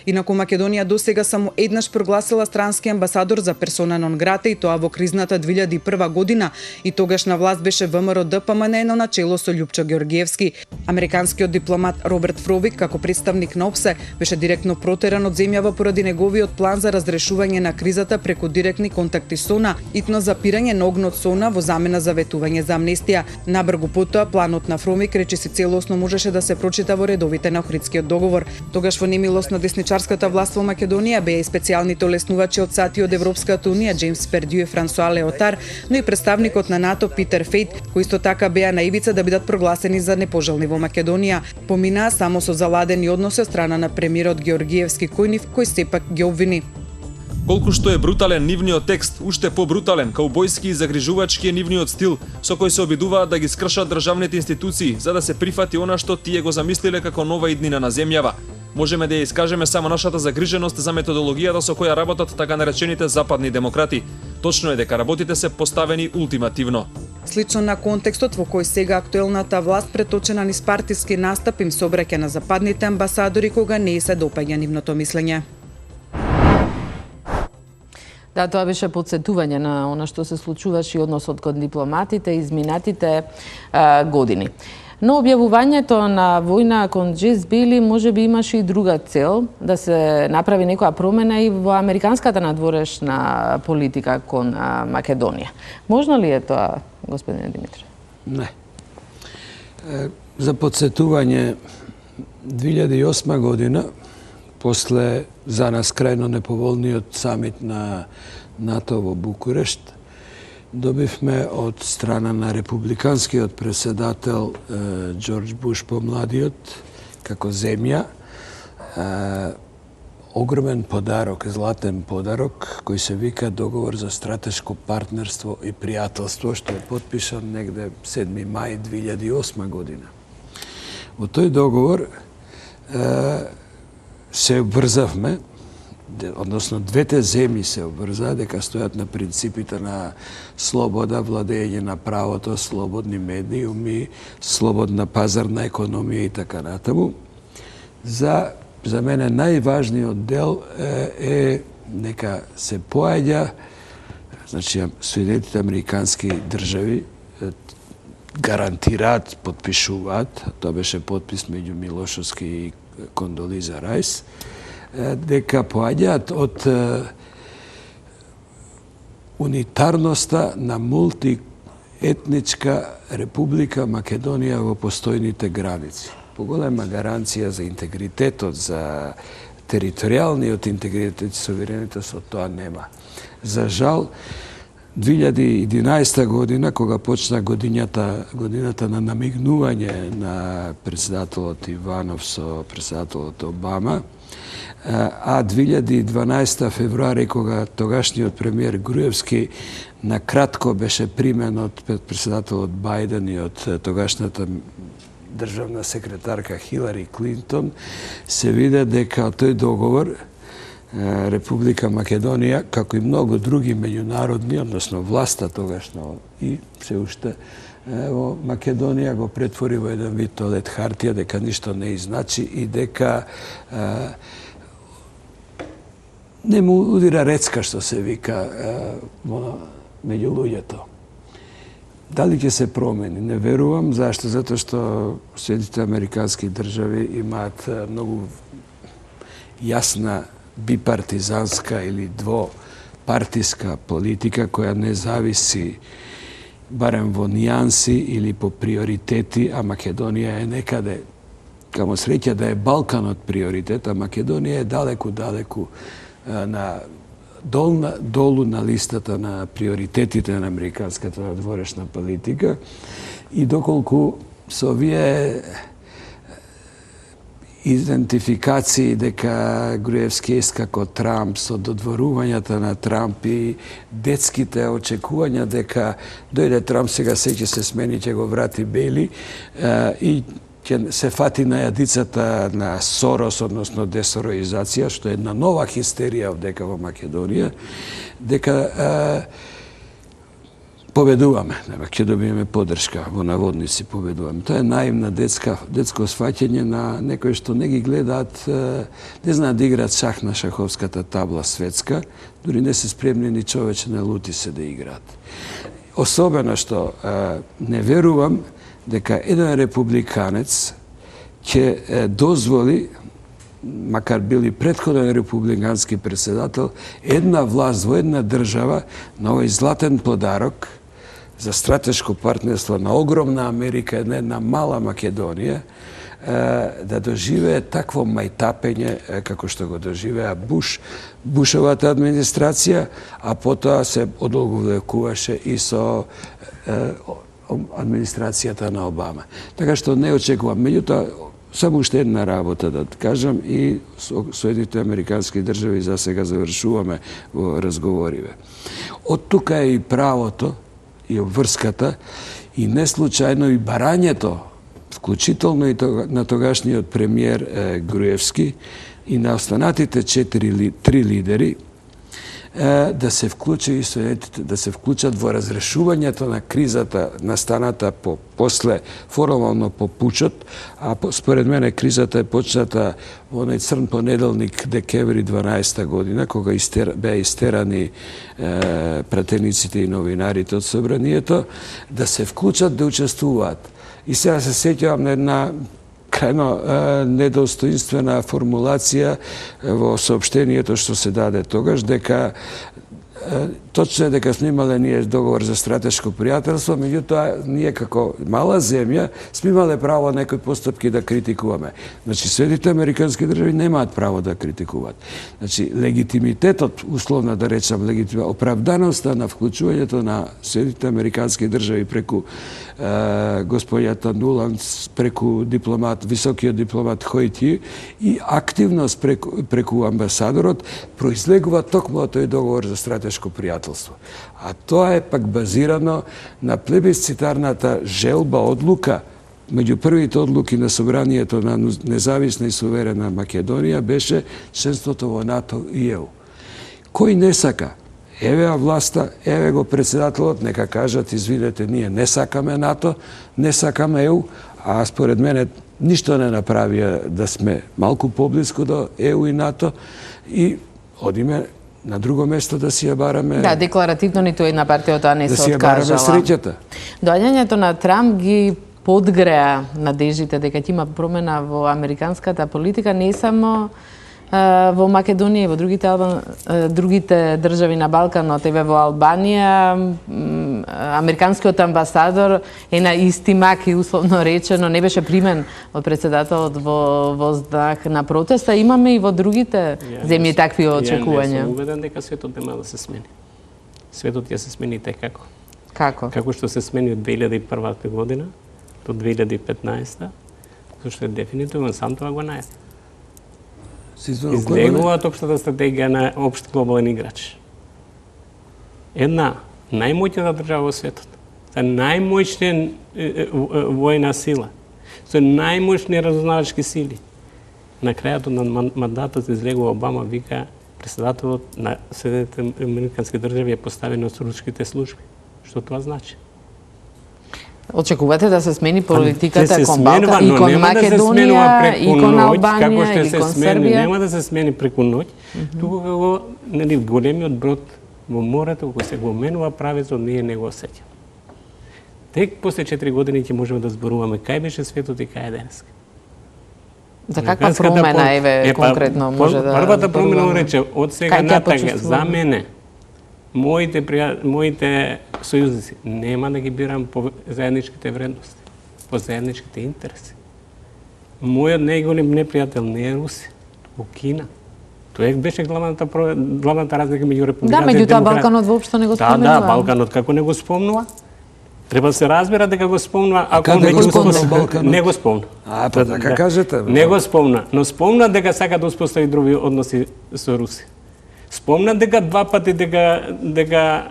Инаку Македонија досега само еднаш прогласила странски амбасадор за персона нон грата и тоа во кризната 2001 година и тогаш на власт беше ВМРО ДПМН на начело со Љупчо Георгиевски. Американскиот дипломат Роберт Фровик како представник на ОПСЕ беше директно протеран од земјава поради неговиот план за разрешување на кризата преку директни контакти со ОНА, итно запирање на огнот со ОНА во замена за ветување за амнестија. Набргу потоа планот на Фровик речиси целосно можеше да се прочита во редовите на Охридскиот договор. Тогаш во немилост на десничарската власт во Македонија беа и специјалните олеснувачи од САД и од Европската унија Джеймс Пердју и Франсуа Леотар, но и представникот на НАТО Питер Фейт, кои исто така беа на ивица да бидат прогласени за непожелни во Македонија. Поминаа само со заладени односи од страна на премиерот Георгиевски Којнив, кој сепак ги обвини. Колку што е брутален нивниот текст, уште побрутален, каубојски и загрижувачки е нивниот стил, со кој се обидуваат да ги скршат државните институции, за да се прифати она што тие го замислиле како нова иднина на земјава. Можеме да ја искажеме само нашата загриженост за методологијата со која работат така наречените западни демократи. Точно е дека работите се поставени ултимативно. Слично на контекстот во кој сега актуелната власт преточена низ партиски настап им се обраќа на западните амбасадори кога не се допаѓа нивното мислење. Да, тоа беше подсетување на она што се случуваше и односот кон дипломатите изминатите години. Но објавувањето на војна кон Джиз Били може би имаше и друга цел, да се направи некоја промена и во американската надворешна политика кон Македонија. Можно ли е тоа, господине Димитров? Не. За подсетување, 2008 година, после за нас крајно неповолниот самит на НАТО во Букурешт, добивме од страна на републиканскиот председател Џорџ Буш помладиот, како земја, огромен подарок, златен подарок, кој се вика Договор за стратешко партнерство и пријателство, што е потпишан негде 7. мај 2008 година. Во тој договор се обврзавме, односно двете земји се обврзаа дека стојат на принципите на слобода, владење на правото, слободни медиуми, слободна пазарна економија и така натаму. За мене најважниот дел е нека се поаѓа, значи Соединетите американски држави гарантираат, подпишуваат, тоа беше подпис меѓу Милошовски и Кондолиза Рајс, дека поаѓаат од унитарноста на мултиетничка Република Македонија во постојните граници. Поголема гаранција за интегритетот, за територијалниот интегритет и суверенитет со тоа нема. За жал, 2011 година, кога почна годината на намигнување на председателот Иванов со председателот Обама, а 2012 февруари, кога тогашниот премиер Груевски накратко беше примен од председателот Бајден и од тогашната државна секретарка Хилари Клинтон, се виде дека тој договор Република Македонија, како и многу други меѓународни, односно власта тогашно и се уште во Македонија го претвори во еден вид тоалет хартија, дека ништо не изначи и дека не му удира рецка, што се вика, во меѓу луѓето. Дали ќе се промени? Не верувам. Зашто? Затоа што Соединетите американски држави имаат многу јасна бипартизанска или двопартиска политика која не зависи барем во нијанси или по приоритети, а Македонија е некаде, камо среќа да е Балканот приоритет, а Македонија е далеку на долу на листата на приоритетите на американската надворешна политика и доколку со овие идентификации дека Груевски е како Трамп, со додворувањата на Трамп и детските очекувања дека дојде Трамп, сега ќе се смени, ќе го врати Бели и ќе се фати на јадицата на Сорос, односно десороизација, што е една нова хистерија овдека во Македонија, дека победуваме, ќе добиеме поддршка, во наводници победуваме. Тоа е наивна детско сваќање на некои што не ги гледаат, не знаат да играат шах на шаховската табла светска, дури не се спремни ни човече на лути се да играат. Особено што не верувам дека еден републиканец ќе дозволи, макар бил и претходен републикански председател, една власт во една држава на овој златен подарок за стратешко партнерство на огромна Америка, една мала Македонија, да доживее такво мајтапење како што го доживеа Бушовата администрација, а потоа се одолговлекуваше и со администрацијата на Обама. Така што не очекувам. Меѓутоа, само уште една работа да кажам и Соединетите американски држави за сега завршуваме во разговориве. Од тука е и правото и обврската и не случајно и барањето, вклучително и на тогашниот премиер Груевски и на останатите три лидери, да се вклучи и Соединетите, да се вклучат во разрешувањето на кризата настаната после формално по пучот, а според мене кризата е почната во оној црн понеделник декември 12 година, кога беа истерани пратениците и новинарите од собранието, да се вклучат да учествуваат. И сега се сеќавам на една крајно недостоинствена формулација во соопштението што се даде тогаш, дека точно е дека сме имале ние договор за стратешко пријателство, меѓутоа ние како мала земја сме имале право некои постапки да критикуваме. Значи, Соединетите американски држави немаат право да критикуваат. Значи, легитимитетот, условно да речам, оправданоста на вклучувањето на Соединетите американски држави преку господјата Нуланд, преку високиот дипломат Хојти и активност преку амбасадорот произлегува токму од тој договор за стратешко пријателство. А тоа е пак базирано на плебисцитарната желба, одлука, меѓу првите одлуки на собранието на независна и суверена Македонија беше членството во НАТО и ЕУ. Кој не сака? Еве власта, еве го председателот, нека кажат, извинете, ние не сакаме НАТО, не сакаме ЕУ, а според мене ништо не направија да сме малку поблиску до ЕУ и НАТО и одиме на друго место да си ја бараме... Да, декларативно ниту една партија тоа не се откажала. Да си ја бараме среќата. Доаѓањето на Трамп ги подгреа надеждите дека ќе има промена во американската политика, не само во Македонија и во другите држави на Балканот, еве во Албанија, американскиот амбасадор е на истимак и условно речено не беше примен од председателот во знак на протеста. Имаме и во другите земји такви очекувања. Ја не сум убеден дека светот нема да се смени. Светот ќе се смени како. Како? Како што се смени од 2001 година до 2015, зашто е дефинитивно сам тоа го најде. Излегуваат општата стратегија на општ глобален играч. Една најмоćна држава во светот, со најмоćна војна сила, со најмоćни разузнавачки сили. На крајот на мандатот излегува Обама, вика председателот на Соединетите американски држави е поставен од руските служби. Што тоа значи? Очекувате да се смени политиката кон Балкан и кон Македонија и кон Албанија и кон Србија? Нема да се смени преку ноќ, туку како големиот брод во морето, кога се го менува правецот, ние не го осеќаме. Тек после 4 години ќе можеме да зборуваме кај беше светот и кај е денеска. За каква промена, еве, конкретно може да... Првата промена рече, од сега натака, за мене, моите сојузници, нема да ги бирам по заедничките вредности, по заедничките интереси. Мојот најголем непријател не е Русија, туку Кина. Тоа беше главната разлика меѓу републиканците и демократите. Да, меѓутоа Балканот воопшто не го спомнува. Да, Балканот како не го спомнува. Треба да се разбира дека го спомнува, ако Каде го спомнува Балканот? Не го спомна. Па така кажете. Не го спомна, но спомна дека сака да успостави други односи со Русија. Спомна дека два пати дека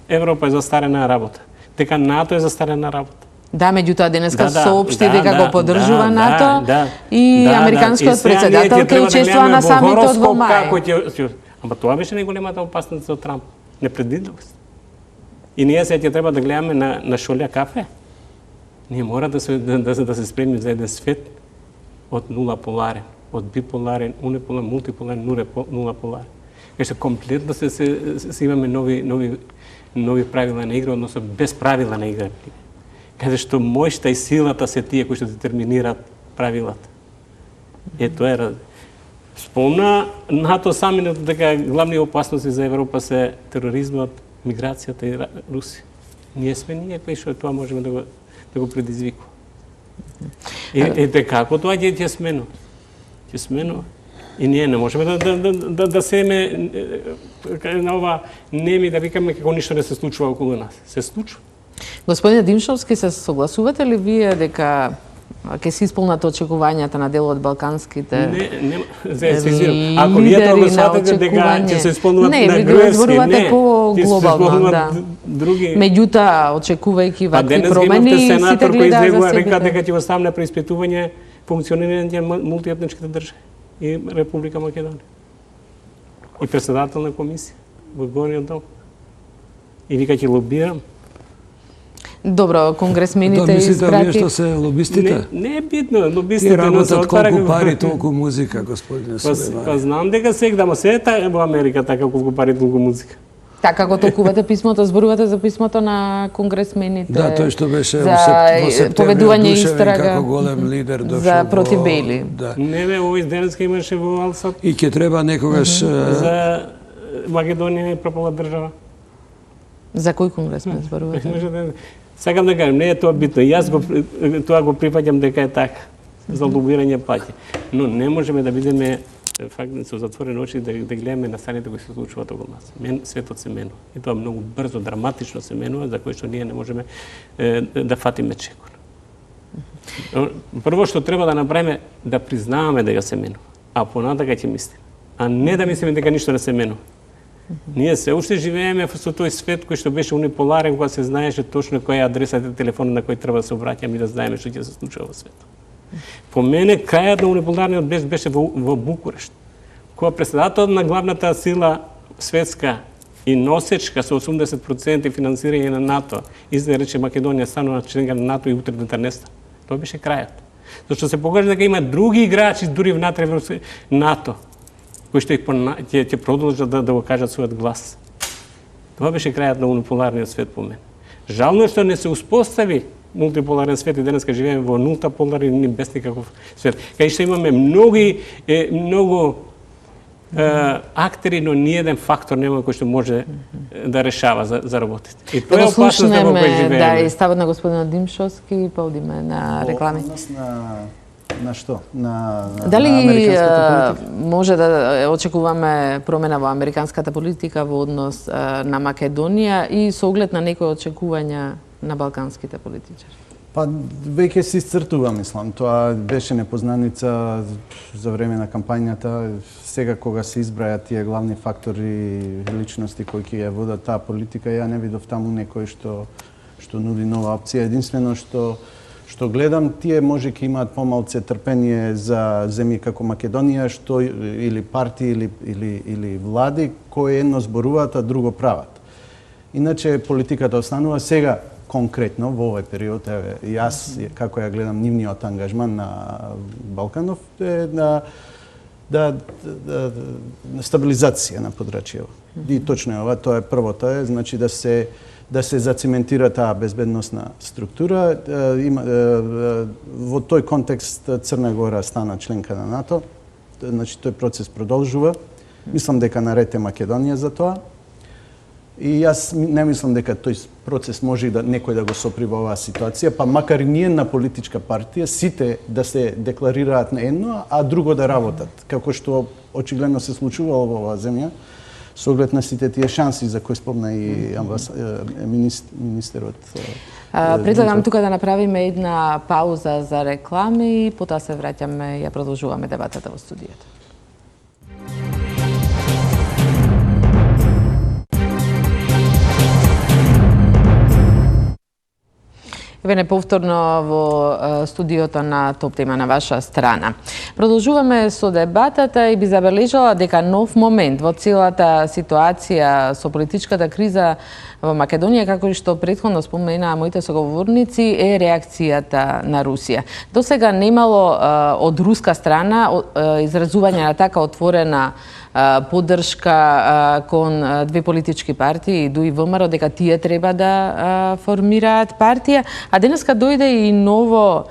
Европа е застарена работа, дека НАТО е застарена работа. Да, меѓутоа денеска соопшти дека го поддржува НАТО и американскиот председател учествува на самитот во мај. Ама тоа беше најголемата опасност за Трамп. Непредвидливост. И ние сега ќе треба да гледаме на шолја кафе. Ние мора да се спремиме за еден свет од нула поларен, од биполарен, униполарен, мултиполарен, нула поларен. Кај што комплетно се имаме нови правила на игра, односно без правила на игра. Каде што мојшта и силата се тие кои што детерминираат правилата. Тоа е спомна НАТО самиот дека главни опасности за Европа се тероризмот, миграцијата и Русија. Ние сме кои што тоа можеме да го предизвикува. Како тоа ќе сменува? Ќе сменува. И ние не можеме да семе на ова неми да викаме како ништо не се случува околу нас. Се случува. Господине Димшовски, се согласувате ли вие дека ќе се исполнат очекувањата на дел од балканските лидери? Ако вие тоа го сватите дека ќе се исполнуваат на Груевски, не, по глобално, да. Меѓутоа, очекувајќи вакви промени, сите гледаат за себе. Река дека ќе го ставне преиспитување функционирање на мултиетничките држави и Република Македонија. И председател на комисија во Горниот дом. И вика ќе лобирам. Добро, конгресмените избрати... Мислите вие што се лобистите? Не е битно, лобистите... И работат колку пари, толку музика, господине Сулеймани. Па знам дека сега, ама се е во Америка така колку пари, толку музика. Така го толкувате писмото, зборувате за писмото на конгресмените. Да, тој што беше за поведување истрага како голем лидер дошол за против Бејли. Да. Не бе, овој денеска имаше во Алсат. И ќе треба некогаш за Македонија е пропала држава. За кој конгресмен зборувате? Сакам да кажам, не е тоа битно. Јас тоа го прифаќам дека е така. За лобирање паќе. Но не можеме да бидеме факт со затворени очи да гледаме на станите кои се случуваат околу нас. Светот се менува. И тоа многу брзо, драматично се менува, за кој што ние не можеме да фатиме чекор. Прво што треба да направиме да признаваме дека се менува, а понатака ќе мислиме. А не да мислиме дека ништо не се менува. Ние се уште живееме со тој свет кој што беше униполарен, кога се знаеше точно која е адресата телефон на кој треба да се обраќаме и да знаеме што ќе се случува во светот. По мене, крајот на униполарниот блест беше во Букурешт, кога председателот на главната сила светска и носечка со 80% финансирање на НАТО издаде рече Македонија станува членка на НАТО и утре не стане. Тоа беше крајот. Зашто се покажа дека има други играчи дури внатре во НАТО, кои што ќе продолжат да го кажат својот глас. Тоа беше крајот на униполарниот свет по мене. Жално што не се успостави мултиполарен свет и денеска живееме во нулта поларен и без никаков свет. Кај што имаме многу актери, но ниеден фактор нема кој што може да решава за работите. И тоа е опасност да го живееме. Да, и ставот на господинот Димшовски, па одиме на реклами. На што? Дали може да очекуваме промена во американската политика во однос на Македонија и со оглед на некои очекувања на балканските политичари? Па веќе се исцртува, мислам. Тоа беше непознаница за време на кампањата. Сега кога се избраја тие главни фактори, личности кои ќе ја водат таа политика, ја не видов таму некој што нуди нова опција. Единствено што гледам, тие може ќе имаат помалце трпение за земји како Македонија, што или партии или влади кои едно зборуваат, а друго прават. Иначе политиката останува сега конкретно во овој период, јас како ја гледам нивниот ангажман на Балканов е стабилизација на подрачјево. И точно е ова, тоа е првото е, значи да се зацементира таа безбедносна структура. Во тој контекст Црна Гора стана членка на НАТО. Значи тој процес продолжува. Мислам дека наред е Македонија за тоа. И јас не мислам дека тој процес може и некој да го сопри во оваа ситуација, па макар и ние на политичка партија сите да се декларираат на едно, а друго да работат, како што очигледно се случувало во оваа земја, со оглед на сите тие шанси за кои спомна и министерот. Предлагам тука да направиме една пауза за реклами и потоа се враќаме и ја продолжуваме дебатата во студиото. Еве повторно во студиото на Топ тема на ваша страна. Продолжуваме со дебатата и би забележала дека нов момент во целата ситуација со политичката криза во Македонија, како и што претходно споменаа моите соговорници, е реакцијата на Русија. Досега немало од руска страна изразување на така отворена поддршка кон две политички партии, ИДУ и ВМРО, дека тие треба да формираат партија, а денеска дојде и ново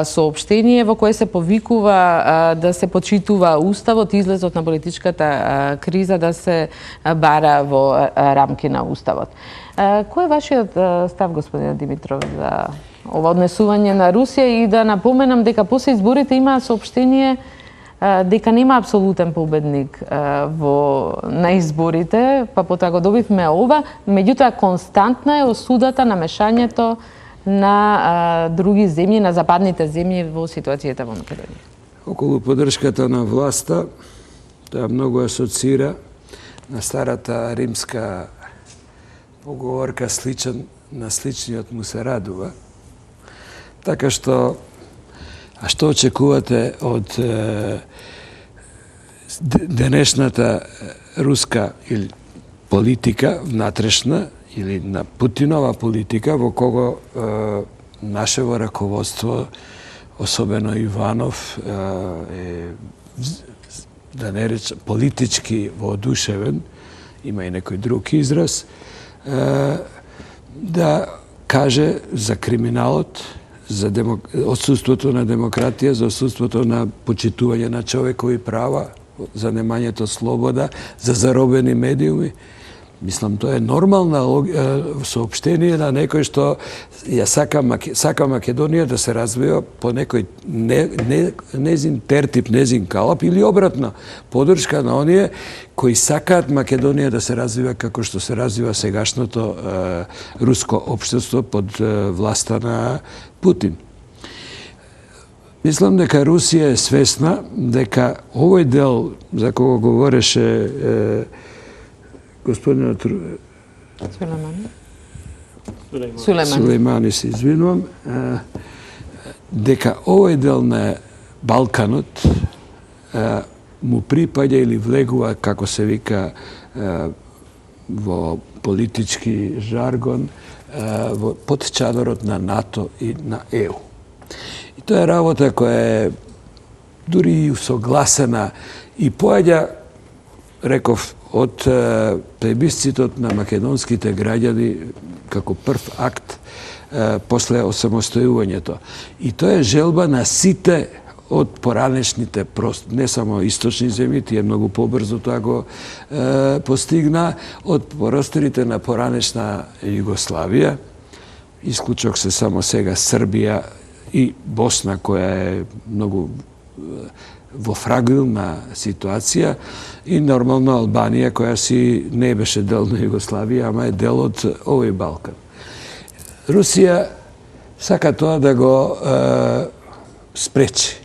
соопштение во кое се повикува да се почитува уставот, излезот на политичката криза да се бара во рамки на уставот. Кој е вашиот став, господин Димитров, за ова однесување на Русија, и да напоменам дека после изборите има соопштение дека нема апсолутен победник на изборите, па потоа го добивме ова, меѓутоа константна е осудата на мешањето на други земји, на западните земји во ситуацијата во Македонија. Околу поддршката на власта, тоа многу асоцира на старата римска поговорка сличен на сличниот му се радува. Така што а што очекувате од денешната руска или политика внатрешна или на Путинова политика во кого нашево раководство, особено Иванов, е да не речем политички воодушевен, има и некој друг израз, да каже за криминалот, за отсутството на демократија, за отсутството на почитување на човекови права, за немањето слобода, за заробени медиуми. Мислам, тоа е нормална соопштение на некој што ја сака Македонија да се развива по некој незин тертип, незин калап, или обратно, поддршка на оние кои сакаат Македонија да се развива како што се развива сегашното руско општество под власта на Путин. Мислам дека Русија е свесна дека овој дел за кого говореше господинот Сулеймани, се извинувам, дека овој дел на Балканот му припаѓа или влегува, како се вика во политички жаргон, под чадорот на НАТО и на ЕУ. И тоа е работа која е дури согласена и поаѓа, реков, од плебисцитот на македонските граѓани како прв акт после осамостојувањето. И тоа е желба на сите од поранешните, не само источни земји, тие многу побрзо тоа го постигна, од просторите на поранешна Југославија, исклучок се само сега Србија и Босна, која е многу во фрагилна ситуација, и нормално Албанија, која си не беше дел на Југославија, ама е дел од овој Балкан. Русија сака тоа да го спречи.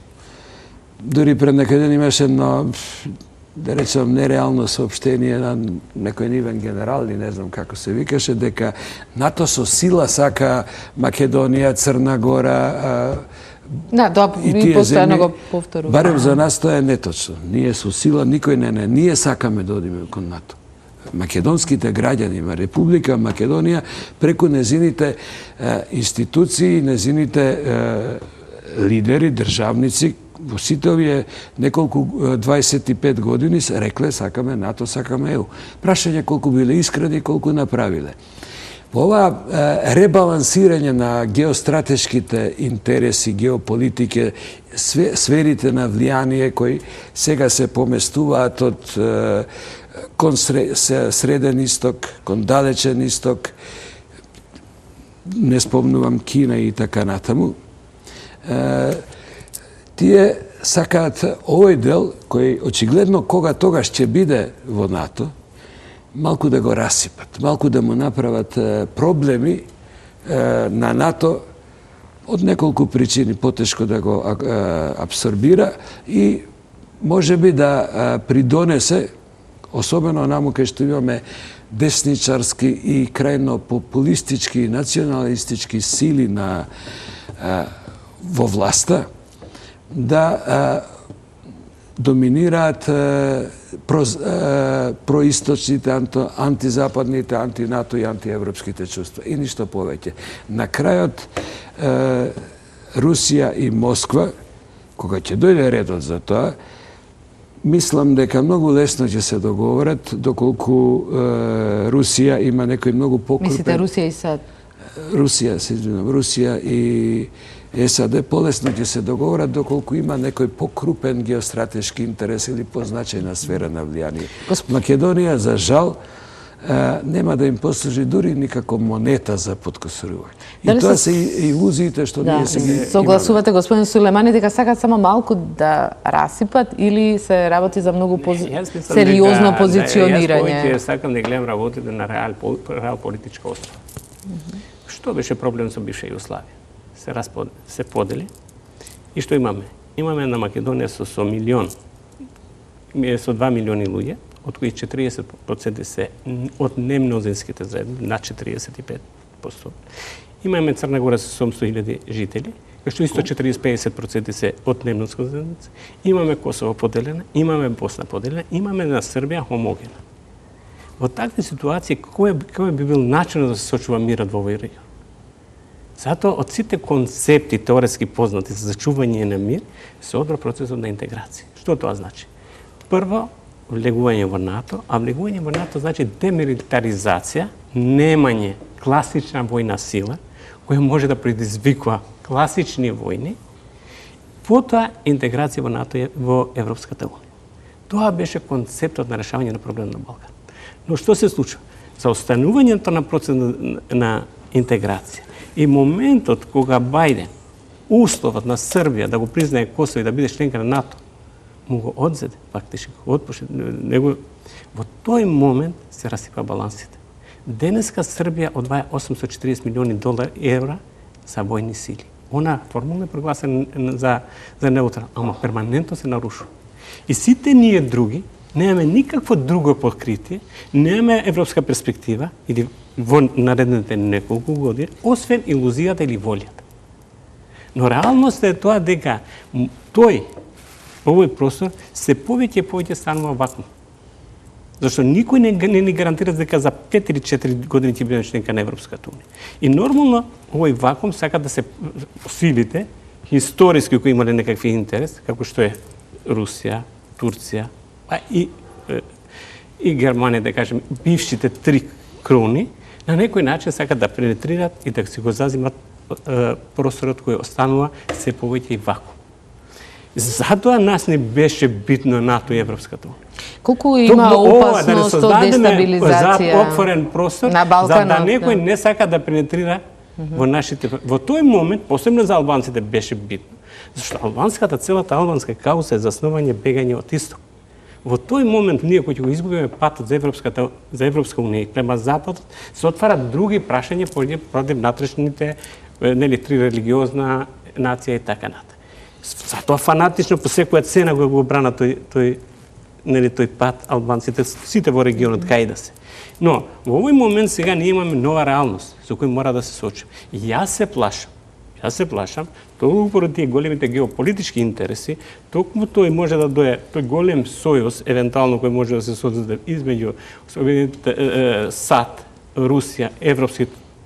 Дури пред некаде имаше едно, да речем, нереално соопштение на некој нивен генерал, или не знам како се викаше, дека НАТО со сила сака Македонија, Црна Гора, да, и постојано го повторува. Барем за нас тоа е неточно. Ние со сила, никој не. Ние сакаме да одиме кон НАТО. Македонските граѓани, Република Македонија, преку незините институции, незините лидери, државници, во сите овие неколку 25 години се рекле сакаме НАТО, сакаме ЕУ. Прашање колку биле искрени и колку направиле. Во ова ребалансирање на геостратешките интереси, геополитике, сферите на влијание кои сега се поместуваат од кон Среден исток, кон Далечен исток, не спомнувам Кина и така натаму, тие сакаат овој дел, кој очигледно кога тогаш ќе биде во НАТО, малку да го расипат, малку да му направат проблеми на НАТО од неколку причини, потешко да го абсорбира и може би да придонесе, особено наму кај што имаме десничарски и крајно популистички и националистички сили во власта, да доминираат происточните, антизападните, антинато и антиевропските чувства. И ништо повеќе. На крајот Русија и Москва, кога ќе дојде редот за тоа, мислам дека многу лесно ќе се договорат, доколку Русија има некој многу покрупен... Мислите Русија и САД? Русија и САД полесно ќе се договорат доколку има некој покрупен геостратешки интерес или позначајна сфера на влијание. Македонија, за жал, нема да им послужи дури никако монета за подкосурување. И тоа се илузиите што ние се ги согласувате, господин Сулемани, дека сакат само малку да расипат или се работи за многу сериозно позиционирање? Јас сакам да гледам работите на реал политичка основа. Што беше проблем со бивша Југославија? Се подели. И што имаме? Имаме на Македонија со 2 милиони луѓе, од кои 40% се од немнозинските заедници, над 45%. Имаме Црна Гора со 700.000 жители, кај што исто 40-50% се од немнозинските заедници. Имаме Косово поделена, имаме Босна поделена, имаме на Србија хомогена. Во такви ситуации, кој би бил начинот да се сочува мирот во овој регион? Затоа, од сите концепти теоретски познати за зачување на мир, се одбра процесот на интеграција. Што тоа значи? Прво, влегување во НАТО, а влегување во НАТО значи демилитаризација, немање класична војна сила, која може да предизвикува класични војни, потоа интеграција во НАТО во Европската унија. Тоа беше концептот на решавање на проблемот на Балкан. Но што се случува? За останувањето на процес на интеграција и моментот кога Бајден условот на Србија да го признае Косово и да биде членка на НАТО, му го одзеде, фактички го отпуши него. Во тој момент се расипа балансите. Денеска Србија одваја 840 милиони евра за војни сили. Она формално е прогласена за неутрална, ама перманентно се нарушува. И сите ние други немаме никакво друго покритие, немаме европска перспектива или во наредните неколку години, освен илузијата или волјата. Но реалноста е тоа дека овој простор се повеќе и повеќе станува вакуум. Зашто никој не ни гарантира дека за 5 или 4 години ќе биде членка на Европската унија. И нормално овој вакуум сака да се силите историски кои имале некакви интерес, како што е Русија, Турција, а и Германија, да кажем, бившите 3 крони, на некој начин сакат да пенетрират и да си го зазимат просторот кој останува се повеќе и вакуум. Затоа нас не беше битно НАТО и Европската унија. Колку има опасност од дестабилизација за отворен простор, на Балканот, за да некој не сака да пенетрира во нашите... Во тој момент, посебно за албанците, беше битно. Зашто целата албанска кауза е заснување бегање од исток. Во тој момент, ние кои ќе го изгубиме патот за Европска унија и према Западот, се отварат други прашања против натрешните, три религиозна нација и така натаму. Затоа фанатично по секоја цена го брана тој пат албанците, сите во регионот кај да се. Но во овој момент сега ние имаме нова реалност со која мора да се соочиме. Јас се плашам, толку поради тие големите геополитички интереси, токму тој може да дое, тој голем сојуз, евентуално кој може да се создаде измеѓу САД, Русија,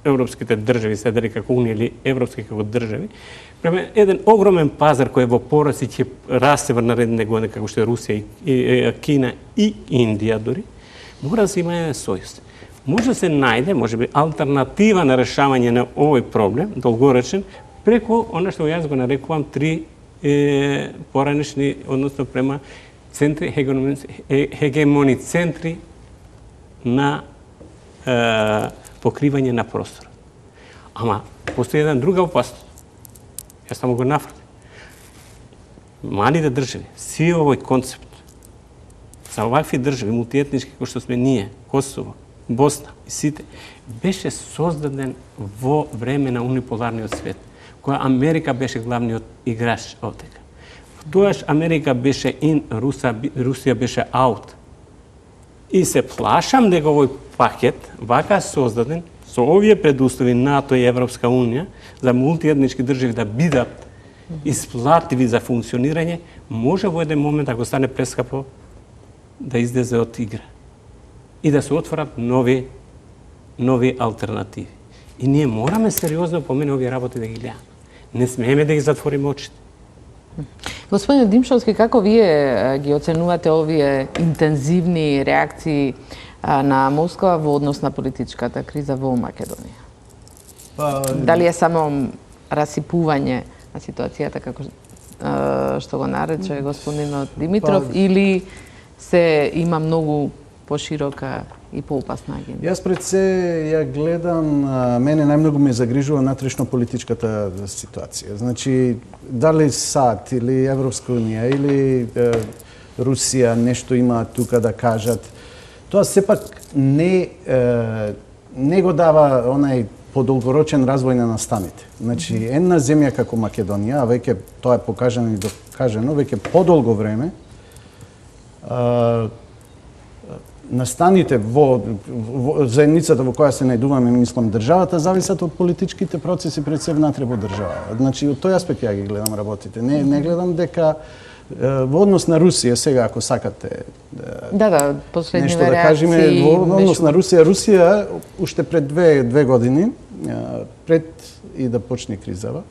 европските држави, се дали како Унија или европски како држави, према еден огромен пазар кој во пораст и ќе расте во наредните години, како што е Русија, и Кина и Индија дори, мора да се има еден сојуз. Може да се најде, може би, алтернатива на решавање на овој проблем, долгоречен, преку она што јас го нарекувам три поранешни, односно према центри, хегемони центри на покривање на простор. Ама, постои една друга опасност. Јас само го нафрлям. Малите држави, си овој концепт, за овакви држави, мултиетнички, кои што сме ние, Косово, Босна и сите, беше создаден во време на униполарниот свет, која Америка беше главниот играч овдека. Тоаш Америка беше ин, Русија беше аут. И се плашам дека овој пакет, вака создаден, со овие предуслови НАТО и Европска Унија, за мултиетнички држави да бидат исплативи за функционирање, може во еден момент, ако стане прескапо, да излезе од игра. И да се отворат нови алтернативи. И ние мораме сериозно по мене овие работи да ги гледаме. Не смееме да ги затвориме очите. Господин Димшовски, како вие ги оценувате овие интензивни реакции на Москва во однос на политичката криза во Македонија? Дали е само расипување на ситуацијата, како што го нарече господинот Димитров, или се има многу поширока и поопасна агенда? Јас пред се ја гледам, мене најмногу ме загрижува натрешно-политичката ситуација. Значи, дали САД или Европска Унија или Русија нешто има тука да кажат, тоа сепак не го дава онај подолгорочен развој на настаните. Значи, една земја како Македонија, а веќе тоа е покажано и докажано, веќе подолго време, настаните во заедницата во која се најдуваме, мислам, државата, зависат од политичките процеси пред се внатре во држава. Значи, од тој аспект ја ги гледам работите. Не гледам дека во однос на Русија, сега ако сакате последниве нешто да кажеме, во однос на Русија уште пред две години, пред и да почне кризава,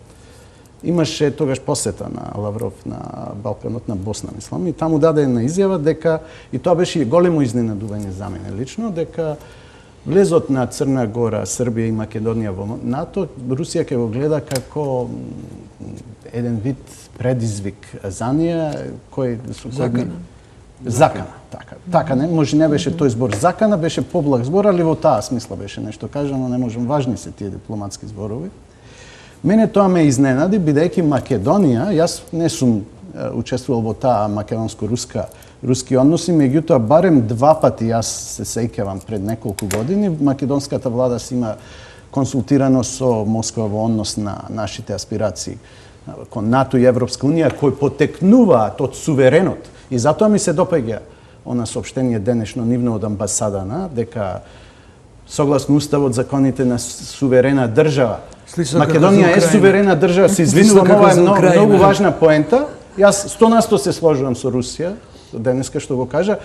имаше тогаш посета на Лавров на Балканот, на Босна, мислам, и таму даде една изјава дека, и тоа беше големо изненадување за мене лично, дека влезот на Црна Гора, Србија и Македонија во НАТО, Русија ќе го гледа како еден вид предизвик за неја, кој закана, така не, може не беше тој збор закана, беше поблаг збор, али во таа смисла беше нешто кажано, не можам, важни се тие дипломатски зборови. Мене тоа ме изненади, бидејќи Македонија, јас не сум учествувал во таа македонско-руски односи, меѓутоа барем два пати јас се сеќавам пред неколку години, македонската влада си има консултирано со Москва во однос на нашите аспирации кон НАТО и Европска Унија, кои потекнуваат од суверенот. И затоа ми се допаѓа она соопштение денешно нивно од амбасадана, дека согласно уставот, законите на суверена држава, Македонија е суверена држава, се извинувам, ова е многу важна поента. Јас 100% се сложувам со Русија, денеска што го кажа.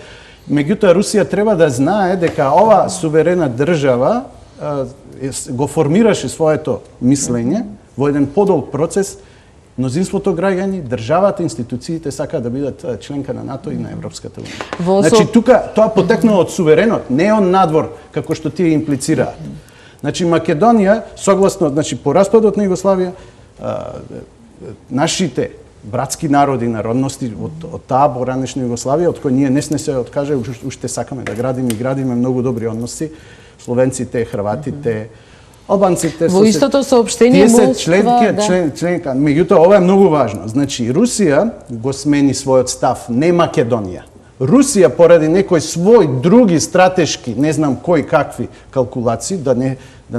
Меѓутоа, Русија треба да знае дека ова суверена држава го формираше своето мислење во еден подолг процес. Мнозинството граѓани, државата, институциите сакаат да бидат членка на НАТО и на Европската Унија. Значи, тука тоа потекнува од суверенот, не од надвор, како што тие имплицираат. Значи, Македонија, согласно, по распадот на Југославија, нашите братски народи, народности од таа поранешна Југославија, од кој ние не сме се откажа, уште сакаме да градиме и градиме многу добри односи, словенците, хрватите, албанците. Во истото соопштение Москва, членка. Меѓутоа, ова е многу важно. Значи, Русија го смени својот став, не Македонија. Русија, поради некој свој други стратешки, не знам кои какви калкулации, да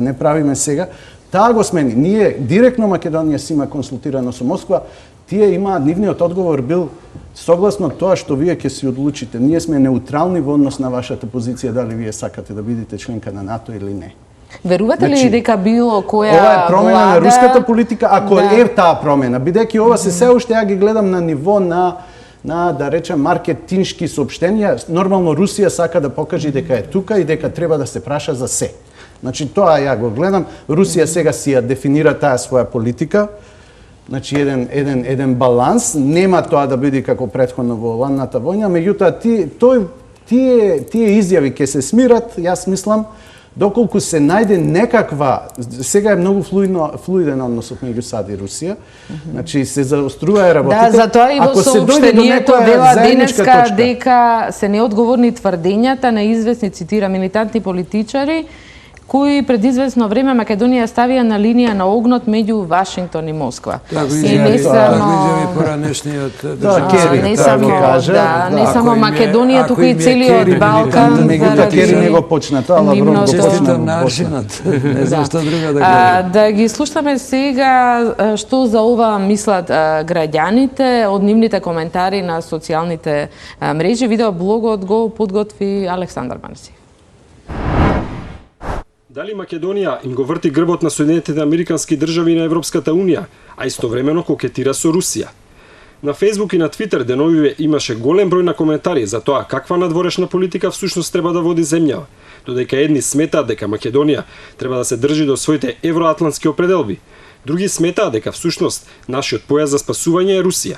не правиме сега, таа го смени. Ние, директно Македонија си има консултирано со Москва, тие имаат, нивниот одговор бил согласно тоа што вие ќе си одлучите. Ние сме неутрални во однос на вашата позиција, дали вие сакате да бидете членка на НАТО или не. Верувате ли дека било која ова е промена на руската политика, ако е таа промена, бидејќи ова се уште ја ги гледам на ниво на на, да речем, маркетиншки соопштенија. Нормално Русија сака да покаже дека е тука и дека треба да се праша за се. Значи, тоа ја го гледам. Русија сега си ја дефинира таа своја политика. Значи, еден баланс. Нема тоа да биде како претходно во ладната војна, меѓутоа тие изјави ќе се смират, јас мислам, доколку се најде некаква, сега е многу флуиден односот меѓу САД и Русија, значи се заострува работите. Да, затоа и во соопштението вела денеска дека се неодговорни тврдењата на известни, цитирам, милитантни политичари, кои пред известно време Македонија ставија на линија на огнот меѓу Вашингтон и Москва. И не само поранешниот не само Македонија, туку и целиот Балкан. Кери не го почна тоа, Лавров го почна наршинот. Не знам што друго да кажам. Да ги слушаме сега што за ова мислат граѓаните од нивните коментари на социјалните мрежи. Видеоблогот го подготви Александар Манси. Дали Македонија им го врти грбот на Соединетите Американски држави и на Европската Унија, а истовремено кокетира со Русија? На Фејсбук и на Твитер деновиве имаше голем број на коментари за тоа каква надворешна политика всушност треба да води земјава, додека едни сметаат дека Македонија треба да се држи до своите евроатлантски определби, други сметаат дека всушност нашиот појас за спасување е Русија.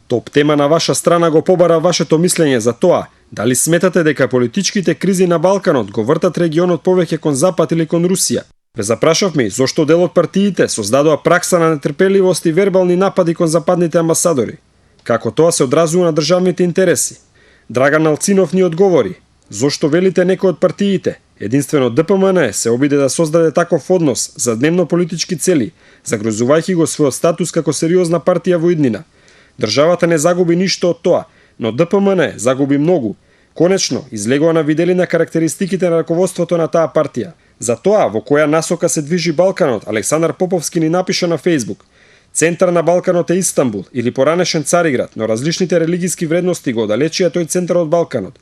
Топ тема на ваша страна го побара вашето мислење за тоа дали сметате дека политичките кризи на Балканот го вртат регионот повеќе кон Запад или кон Русија. Ве запрашавме и зошто дел од партиите создадоа пракса на нетрпеливост и вербални напади кон западните амбасадори. Како тоа се одразува на државните интереси? Драган Алцинов ни одговори. Зошто велите некои од партиите? Единствено ДПМН се обиде да создаде таков однос за дневно политички цели, загрозувајќи го својот статус како сериозна партија во иднина. Државата не загуби ништо од тоа, но ДПМН загуби многу. Конечно, излегува на виделина карактеристиките на раководството на таа партија. За тоа, во која насока се движи Балканот, Александар Поповски ни напиша на Фејсбук. Центар на Балканот е Истанбул или поранешен Цариград, но различните религиски вредности го оддалечија тој центар од Балканот.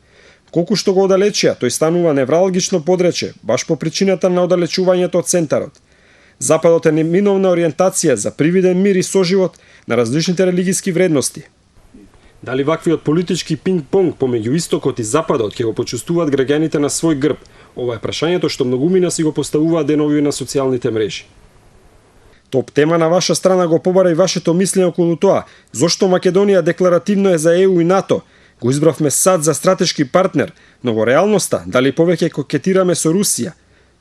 Колку што го оддалечија, тој станува невралгично подрече, баш по причината на оддалечувањето од центарот. Западот е неминовна ориентација за привиден мир и соживот на различните религиски вредности. Дали ваквиот политички пинг-понг помеѓу Истокот и Западот ќе го почувствуваат граѓаните на свој грб? Ова е прашањето што многумина си го поставуваат денови на социјалните мрежи. Топ тема на ваша страна го побара и вашето мислење околу тоа. Зошто Македонија декларативно е за ЕУ и НАТО? Го избравме САД за стратешки партнер, но во реалноста дали повеќе кокетираме со Русија?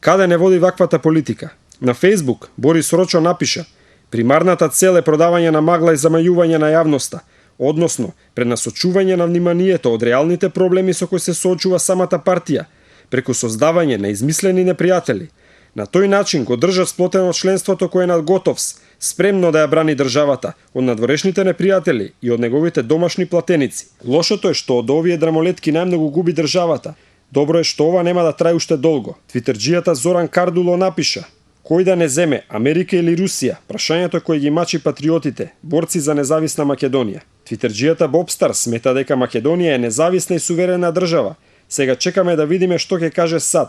Каде не води ваквата политика? На Фејсбук Борис Рочо напиша: примарната цел е продавање на магла и замајување на јавноста, односно пренасочување на вниманието од реалните проблеми со кои се соочува самата партија, преку создавање на измислени непријатели. На тој начин го држат сплотено членството кое е над готовс, спремно да ја брани државата од надворешните непријатели и од неговите домашни платеници. Лошото е што од овие драмолетки најмногу губи државата. Добро е што ова нема да трае уште долго. Твитерџијата Зоран Кардуло напиша: кој да не земе, Америка или Русија? Прашањето кој ги мачи патриотите, борци за независна Македонија. Твитерџијата Бобстар смета дека Македонија е независна и суверена држава. Сега чекаме да видиме што ќе каже САД.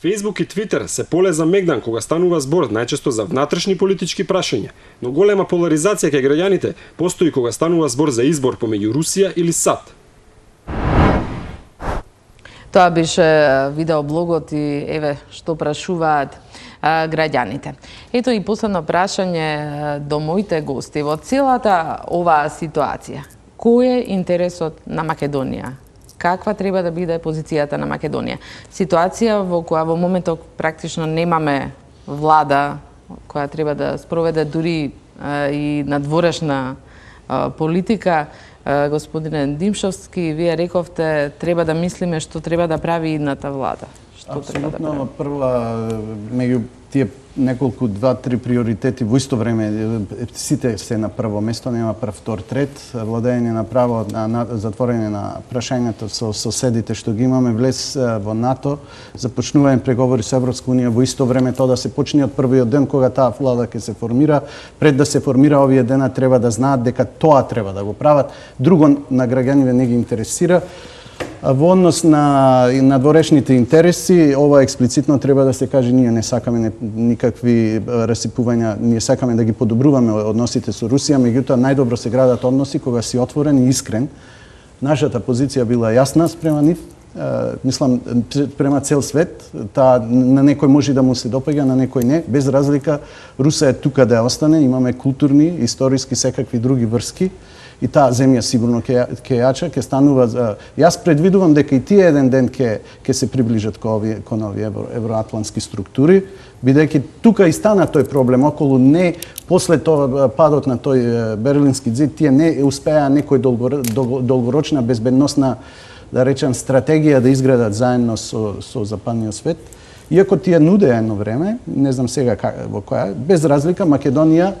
Фејсбук и Твитер се поле за мегдан кога станува збор најчесто за внатрешни политички прашања, но голема поларизација кај граѓаните постои кога станува збор за избор помеѓу Русија или САД. Тоа беше видеоблогот и еве што прашуваат граѓаните. Ето и последно прашање до моите гости. Во целата оваа ситуација, кој е интересот на Македонија? Каква треба да биде позицијата на Македонија? Ситуација во која во моментот практично немаме влада која треба да спроведе дури и надворешна политика. Господине Димшовски, вие рековте треба да мислиме што треба да прави идната влада. Што треба да прави? Прво, меѓу тие неколку, 2-3 приоритети во исто време, сите се на прво место, нема прв, втор, трет, владење на право, затворење на прашањето со соседите што ги имаме, влез во НАТО, започнување преговори со Европска унија во исто време, тоа да се почне од првиот ден кога таа влада ќе се формира. Пред да се формира овие дена треба да знаат дека тоа треба да го прават. Друго на граѓаните не ги интересира. Во однос на дворешните интереси, ова експлицитно треба да се каже, ние не сакаме никакви расипувања, ние сакаме да ги подобруваме односите со Русија, меѓутоа најдобро се градат односи кога си отворен и искрен. Нашата позиција била јасна спрема нив, мислам према цел свет, на некој може да му се допаѓа, на некој не, без разлика. Русија е тука да остане, имаме културни, историски, секакви други врски и таа земја сигурно ќе јача, ќе станува. Јас предвидувам дека и тие еден ден ќе се приближат кон овие евроатлантски структури, бидејќи тука и стана тој проблем околу не после тоа падот на тој Берлински ѕид, тие не успеа некој долгорочна безбедносна, да речем, стратегија да изградат заедно со западниот свет. Иако тие нуде едно време, не знам сега во која, без разлика Македонија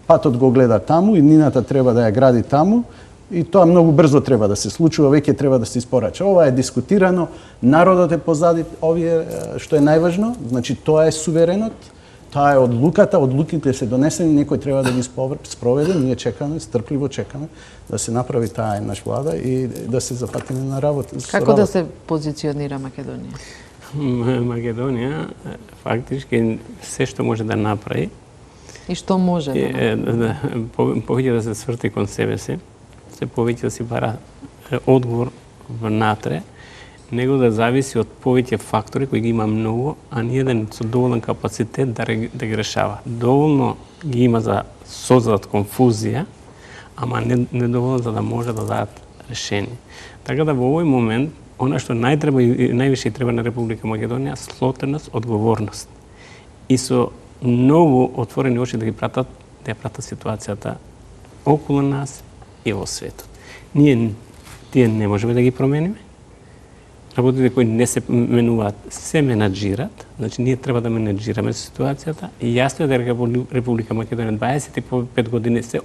патот го гледа таму и нината треба да ја гради таму и тоа многу брзо треба да се случува, веќе треба да се испорача. Ова е дискутирано, народот е позади овие, што е најважно, значи тоа е суверенот, тоа е одлуката, одлуките се донесени, некој треба да ги спроведе, ние чекаме, стрпливо чекаме да се направи таа еднаш влада и да се запатиме на работа. Како да се позиционира Македонија? Македонија фактички се што може да направи и што може да повеќе да се сврти кон себе си, се повеќе да си бара одговор внатре, него да зависи од повеќе фактори кои ги има многу, а ние да со доволен капацитет да ги решава. Доволно ги има за создадат конфузија, ама не доволно за да може да дадат решение. Така да во овој момент, она што највише треба на Република Македонија, слотреност, одговорност. И со многу отворени очи да ја пратат ситуацијата околу нас и во светот. Тие не можеме да ги промениме. Работите кои не се менуваат, се менаџират. Значи, ние треба да менаџираме ситуацијата. И јасно е дека Република Македонија 25 години се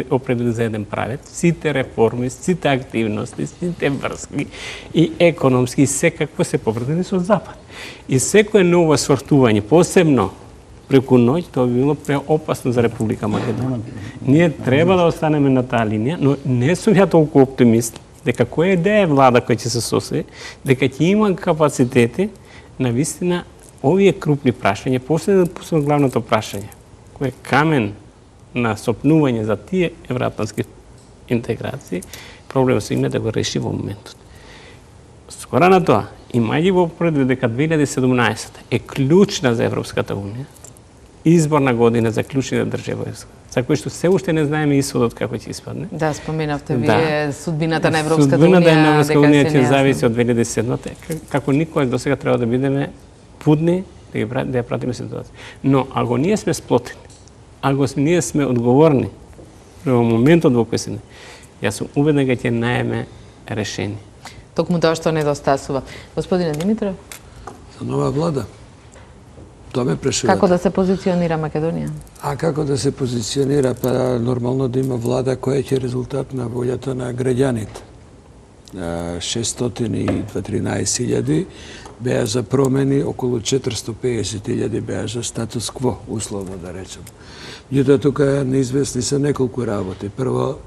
определи за еден правец. Сите реформи, сите активности, сите врски и економски, и секакво се поврзани со Запад. И секое ново свртување, посебно преку ноќ, тоа би било преопасно за Република Македонија. Ние треба да останеме на таа линија, но не сум ја толку оптимист дека која идеја влада која ќе се состои, дека ќе има капацитети на вистина овие крупни прашања, после главното прашање, кој е камен на сопнување за тие евроатлантски интеграции, проблем со име да го реши во моментот. Скоро на тоа, имајќи во предвид дека 2017 е клучна за Европската унија, изборна година за клучните држави, за кои што се уште не знаеме исходот како ќе испадне. Да, споменавте вие судбината на Европската унија. Судбината на Европската унија ќе зависи од 2007-та. Како никој до сега треба да бидеме будни да ја пратиме ситуација. Но ако ние сме сплотени, ако ние сме одговорни во моментот во кој се, јас сум убеден дека ќе најдеме решение. Токму тоа што недостасува. Господине Димитров? За нова влада. Тоа ме прашувате. Како да се позиционира Македонија? А како да се позиционира? Па нормално да има влада која ќе резултат на волјата на граѓаните. 613.000 беа за промени, околу 450.000 беа за статус кво, условно да речем. Меѓутоа тука неизвестни се неколку работи. Прво,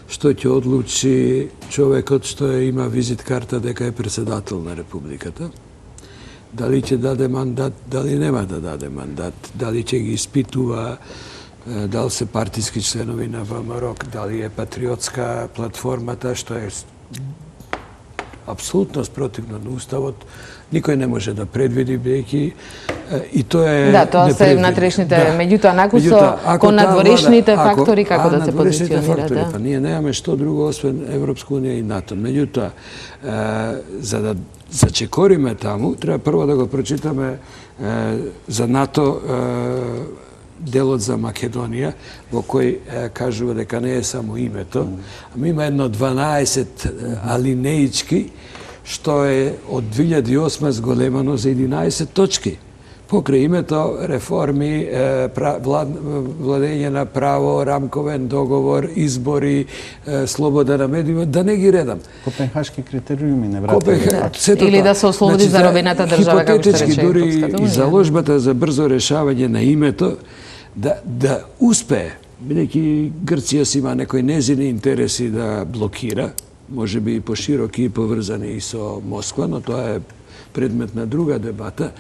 што ќе одлучи човекот што има визит карта дека е председател на Републиката. Дали ќе даде мандат, дали нема да даде мандат, дали ќе ги испитува, дали се партиски членови на ВМРО, дали е патриотска платформата, што е апсолутно спротивно на Уставот, никој не може да предвиди, бидејќи и тоа е да, тоа се внатрешните, меѓутоа накусо кон надворешните фактори како да се позиционира. Па ние немаме што друго освен Европска унија и НАТО. Меѓутоа, за да зачекориме таму, треба прво да го прочитаме за НАТО делот за Македонија, во кој кажува дека не е само името, ама има едно 12 алинеички, што е од 2008 зголемано за 11 точки. Покрај името, реформи, владење на право, рамковен договор, избори, слобода на медиуми, да не ги редам. Копенхашки критериуми не вратени. Или да се ослободи заробената држава, како што рече Европската унија. Дури и заложбата за брзо решавање на името, да успее, бидејќи Грција си има некои незини интереси да блокира, може би и пошироки и поврзани и со Москва, но тоа е предмет на друга дебата.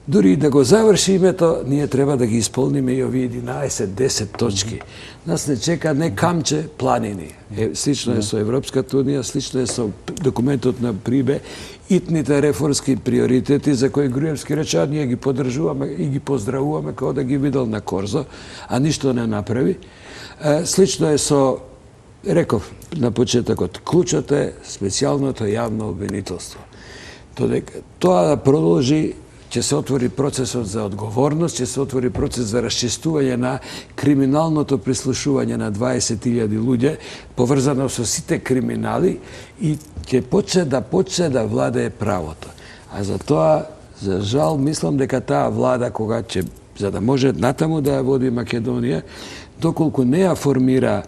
Дури да го завршиме, то ние треба да ги исполниме и овие 11-10 точки. Нас не чека не камче, планини. Слично е со Европската унија, слично е со документот на Прибе, итните реформски приоритети за кои Груевски рече, ние ги поддржуваме и ги поздравуваме како да ги видел на Корзо, а ништо не направи. Слично е со, реков на почетокот, клучот е специјалното јавно обвинителство. Тоа да продолжи, ќе се отвори процесот за одговорност, ќе се отвори процес за расчистување на криминалното прислушување на 20.000 луѓе, поврзано со сите криминали, и ќе почне да владее правото. А за тоа, за жал, мислам дека таа влада, кога ќе, за да може натаму да ја води Македонија, доколку не ја формира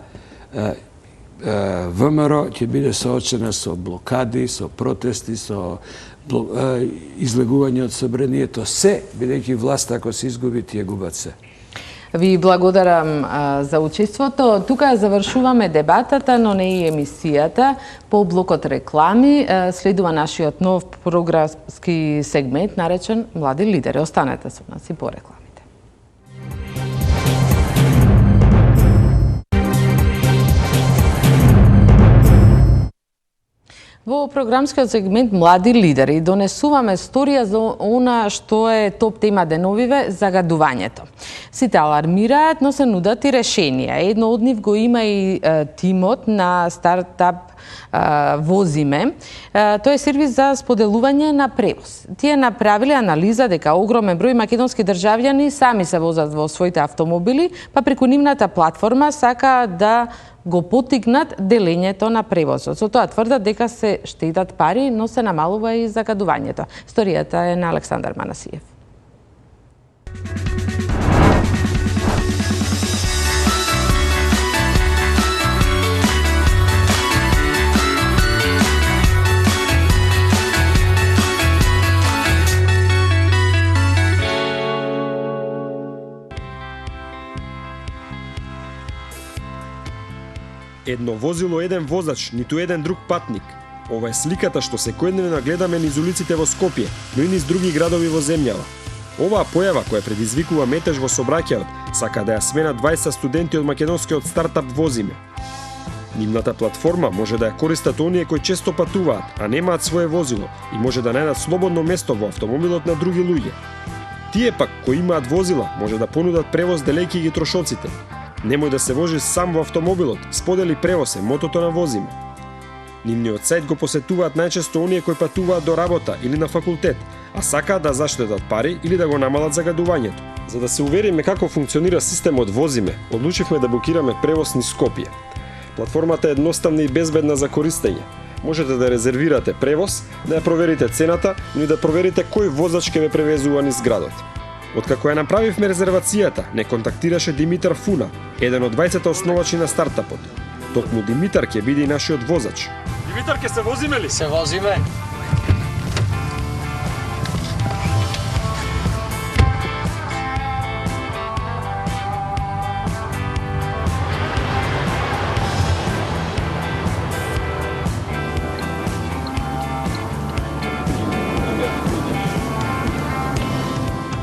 ВМРО, ќе биде соочена со блокади, со протести, со излегување од собранието, се, бидејќи власт ако се изгуби, тие губат се. Ви благодарам за учеството. Тука завршуваме дебатата, но не и емисијата. По блокот реклами следува нашиот нов програмски сегмент наречен Млади лидери. Останете со нас и по реклами. Во програмскиот сегмент Млади лидери донесуваме сторија за она што е топ тема деновиве, загадувањето. Сите алармираат, но се нудат и решенија. Едно од нив го има и тимот на стартап Возиме. Тој е сервис за споделување на превоз. Тие направиле анализа дека огромен број македонски државјани сами се возат во своите автомобили, па преку нивната платформа сака да го поттикнат делењето на превозот. Со тоа тврдат дека се штедат пари, но се намалува и загадувањето. Сторијата е на Александар Манасиев. Едно возило, еден возач, ниту еден друг патник. Ова е сликата што секојдневно гледаме низ улиците во Скопје, но и низ други градови во земјава. Оваа појава која предизвикува метеж во сообраќајот, сака да ја смена 20 студенти од македонскиот стартап Возиме. Нивната платформа може да ја користат оние кои често патуваат, а немаат свое возило и може да најдат слободно место во автомобилот на други луѓе. Тие пак кои имаат возила може да понудат превоз делејќи ги трошоците. Немој да се вожиш сам во автомобилот, сподели превоз е мотото на Возиме. Нивниот сајт го посетуваат најчесто оние кои патуваат до работа или на факултет, а сакаат да заштедат пари или да го намалат загадувањето. За да се увериме како функционира системот Возиме, одлучивме да букираме превоз низ Скопје. Платформата е едноставна и безбедна за користење. Можете да резервирате превоз, да ја проверите цената, но и да проверите кој возач ќе ве превезува низ градот. Откако ја направивме резервацијата, не контактираше Димитар Фуна, еден од 20 основачи на стартапот. Токму Димитар ќе биде и нашиот возач. Димитар, ќе се возиме ли? Се возиме.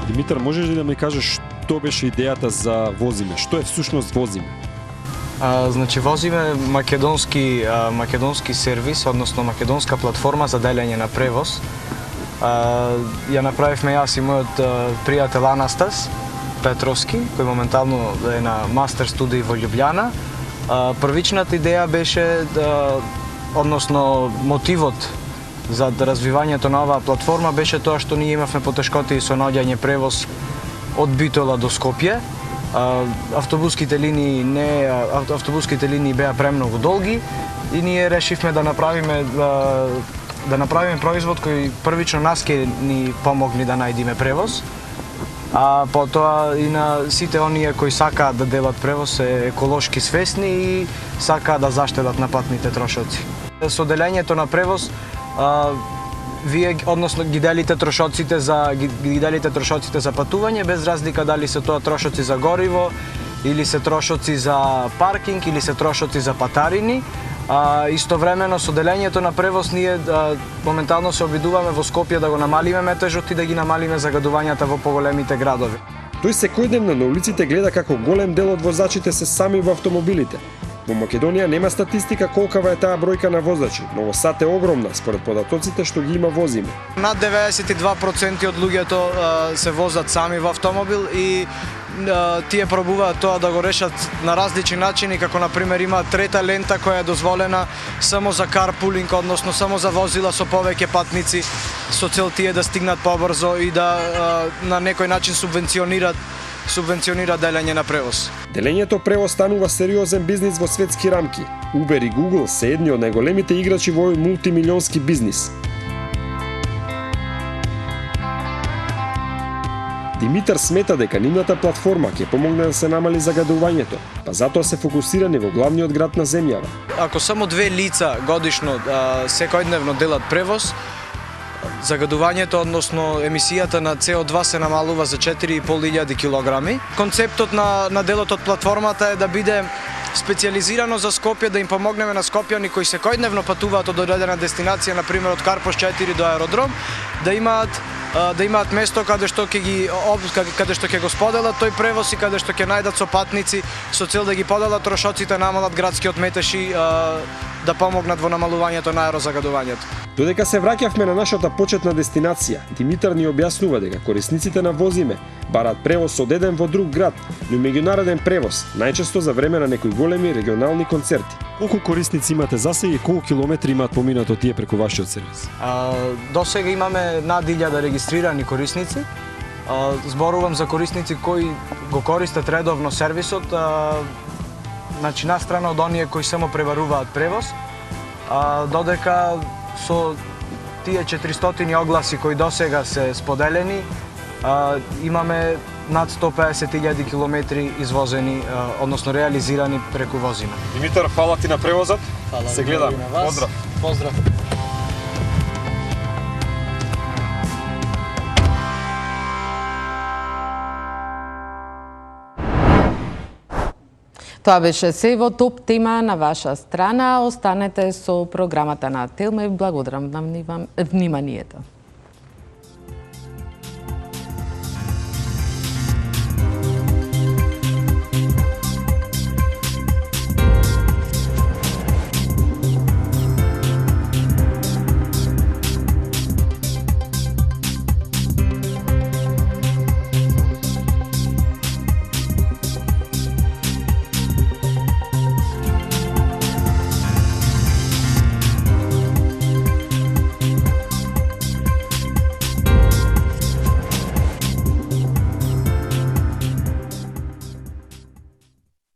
Димитар, можеш ли да ми кажеш што беше идејата за Возиме? Што е всушност Возиме? Значи, Возиме македонски сервис, односно македонска платформа за делење на превоз. Ја направивме јас и мојот пријател Анастас Петровски, кој моментално е на мастер студии во Љубљана. Првичната идеја беше односно мотивот за развивањето на оваа платформа беше тоа што ние имавме потешкоти со наоѓање превоз од Битола до Скопје. Автобуските линии беа премногу долги и ние решивме да направиме производ кој првично нас ќе ни помогне да најдеме превоз, а потоа и на сите оние кои сакаат да делат превоз се еколошки свесни и сакаат да заштедат на патните трошоци. Со делењето на превоз вие односно ги делите трошоците за патување без разлика дали се тоа трошоци за гориво или се трошоци за паркинг или се трошоци за патарини. Истовремено со делењето на превоз ние моментално се обидуваме во Скопје да го намалиме метежот и да ги намалиме загадувањата во поголемите градови. Тој секојдневно на улиците гледа како голем дел од возачите се сами во автомобилите. Во Македонија нема статистика колкава е таа бројка на возачи, но во САД е огромна според податоците што ги има во зиме. Над 92% од луѓето се возат сами во автомобил и тие пробуваат тоа да го решат на различни начини, како на пример има трета лента која е дозволена само за карпулинг, односно само за возила со повеќе патници, со цел тие да стигнат побрзо и да на некој начин субвенционира делење на превоз. Делењето превоз станува сериозен бизнис во светски рамки. Uber и Google се едни од најголемите играчи во овој мултимилионски бизнис. Димитар смета дека нивната платформа ќе помогне да се намали загадувањето, па затоа се фокусирани во главниот град на земјава. Ако само 2 лица годишно секојдневно делат превоз, загадувањето, односно емисијата на CO2 се намалува за 4.500 килограми. Концептот на делот од платформата е да биде специализирано за Скопје, да им помогнеме на скопјани кои секојдневно патуваат од одредена дестинација, на пример од Карпош 4 до аеродром, да имаат место каде што ќе го споделат тој превоз и каде што ќе најдат сопатници со цел да ги поделат трошоците, намалат градскиот метеж и да помогнат во намалувањето на аерозагадувањето. Додека се враќавме на нашата почетна дестинација, Димитар ни објаснува дека корисниците на возиме бараат превоз од еден во друг град, но и меѓународен превоз, најчесто за време на некои големи регионални концерти. Колку корисници имате засега и колку километри имаат поминато тие преку вашиот сервис? До сега имаме над 1000 регистрирани корисници. Зборувам за корисници кои го користат редовно сервисот, значи настрана од оние кои само пребаруваат превоз, додека со тие 400 огласи кои досега се споделени, имаме над 150.000 километри извозени, односно реализирани преку возиме. Димитар, фала ти на превозот. Се гледам. Поздрав. Поздрав. Тоа беше се во топ тема на ваша страна. Останете со програмата на Телме. Благодарам на вниманието.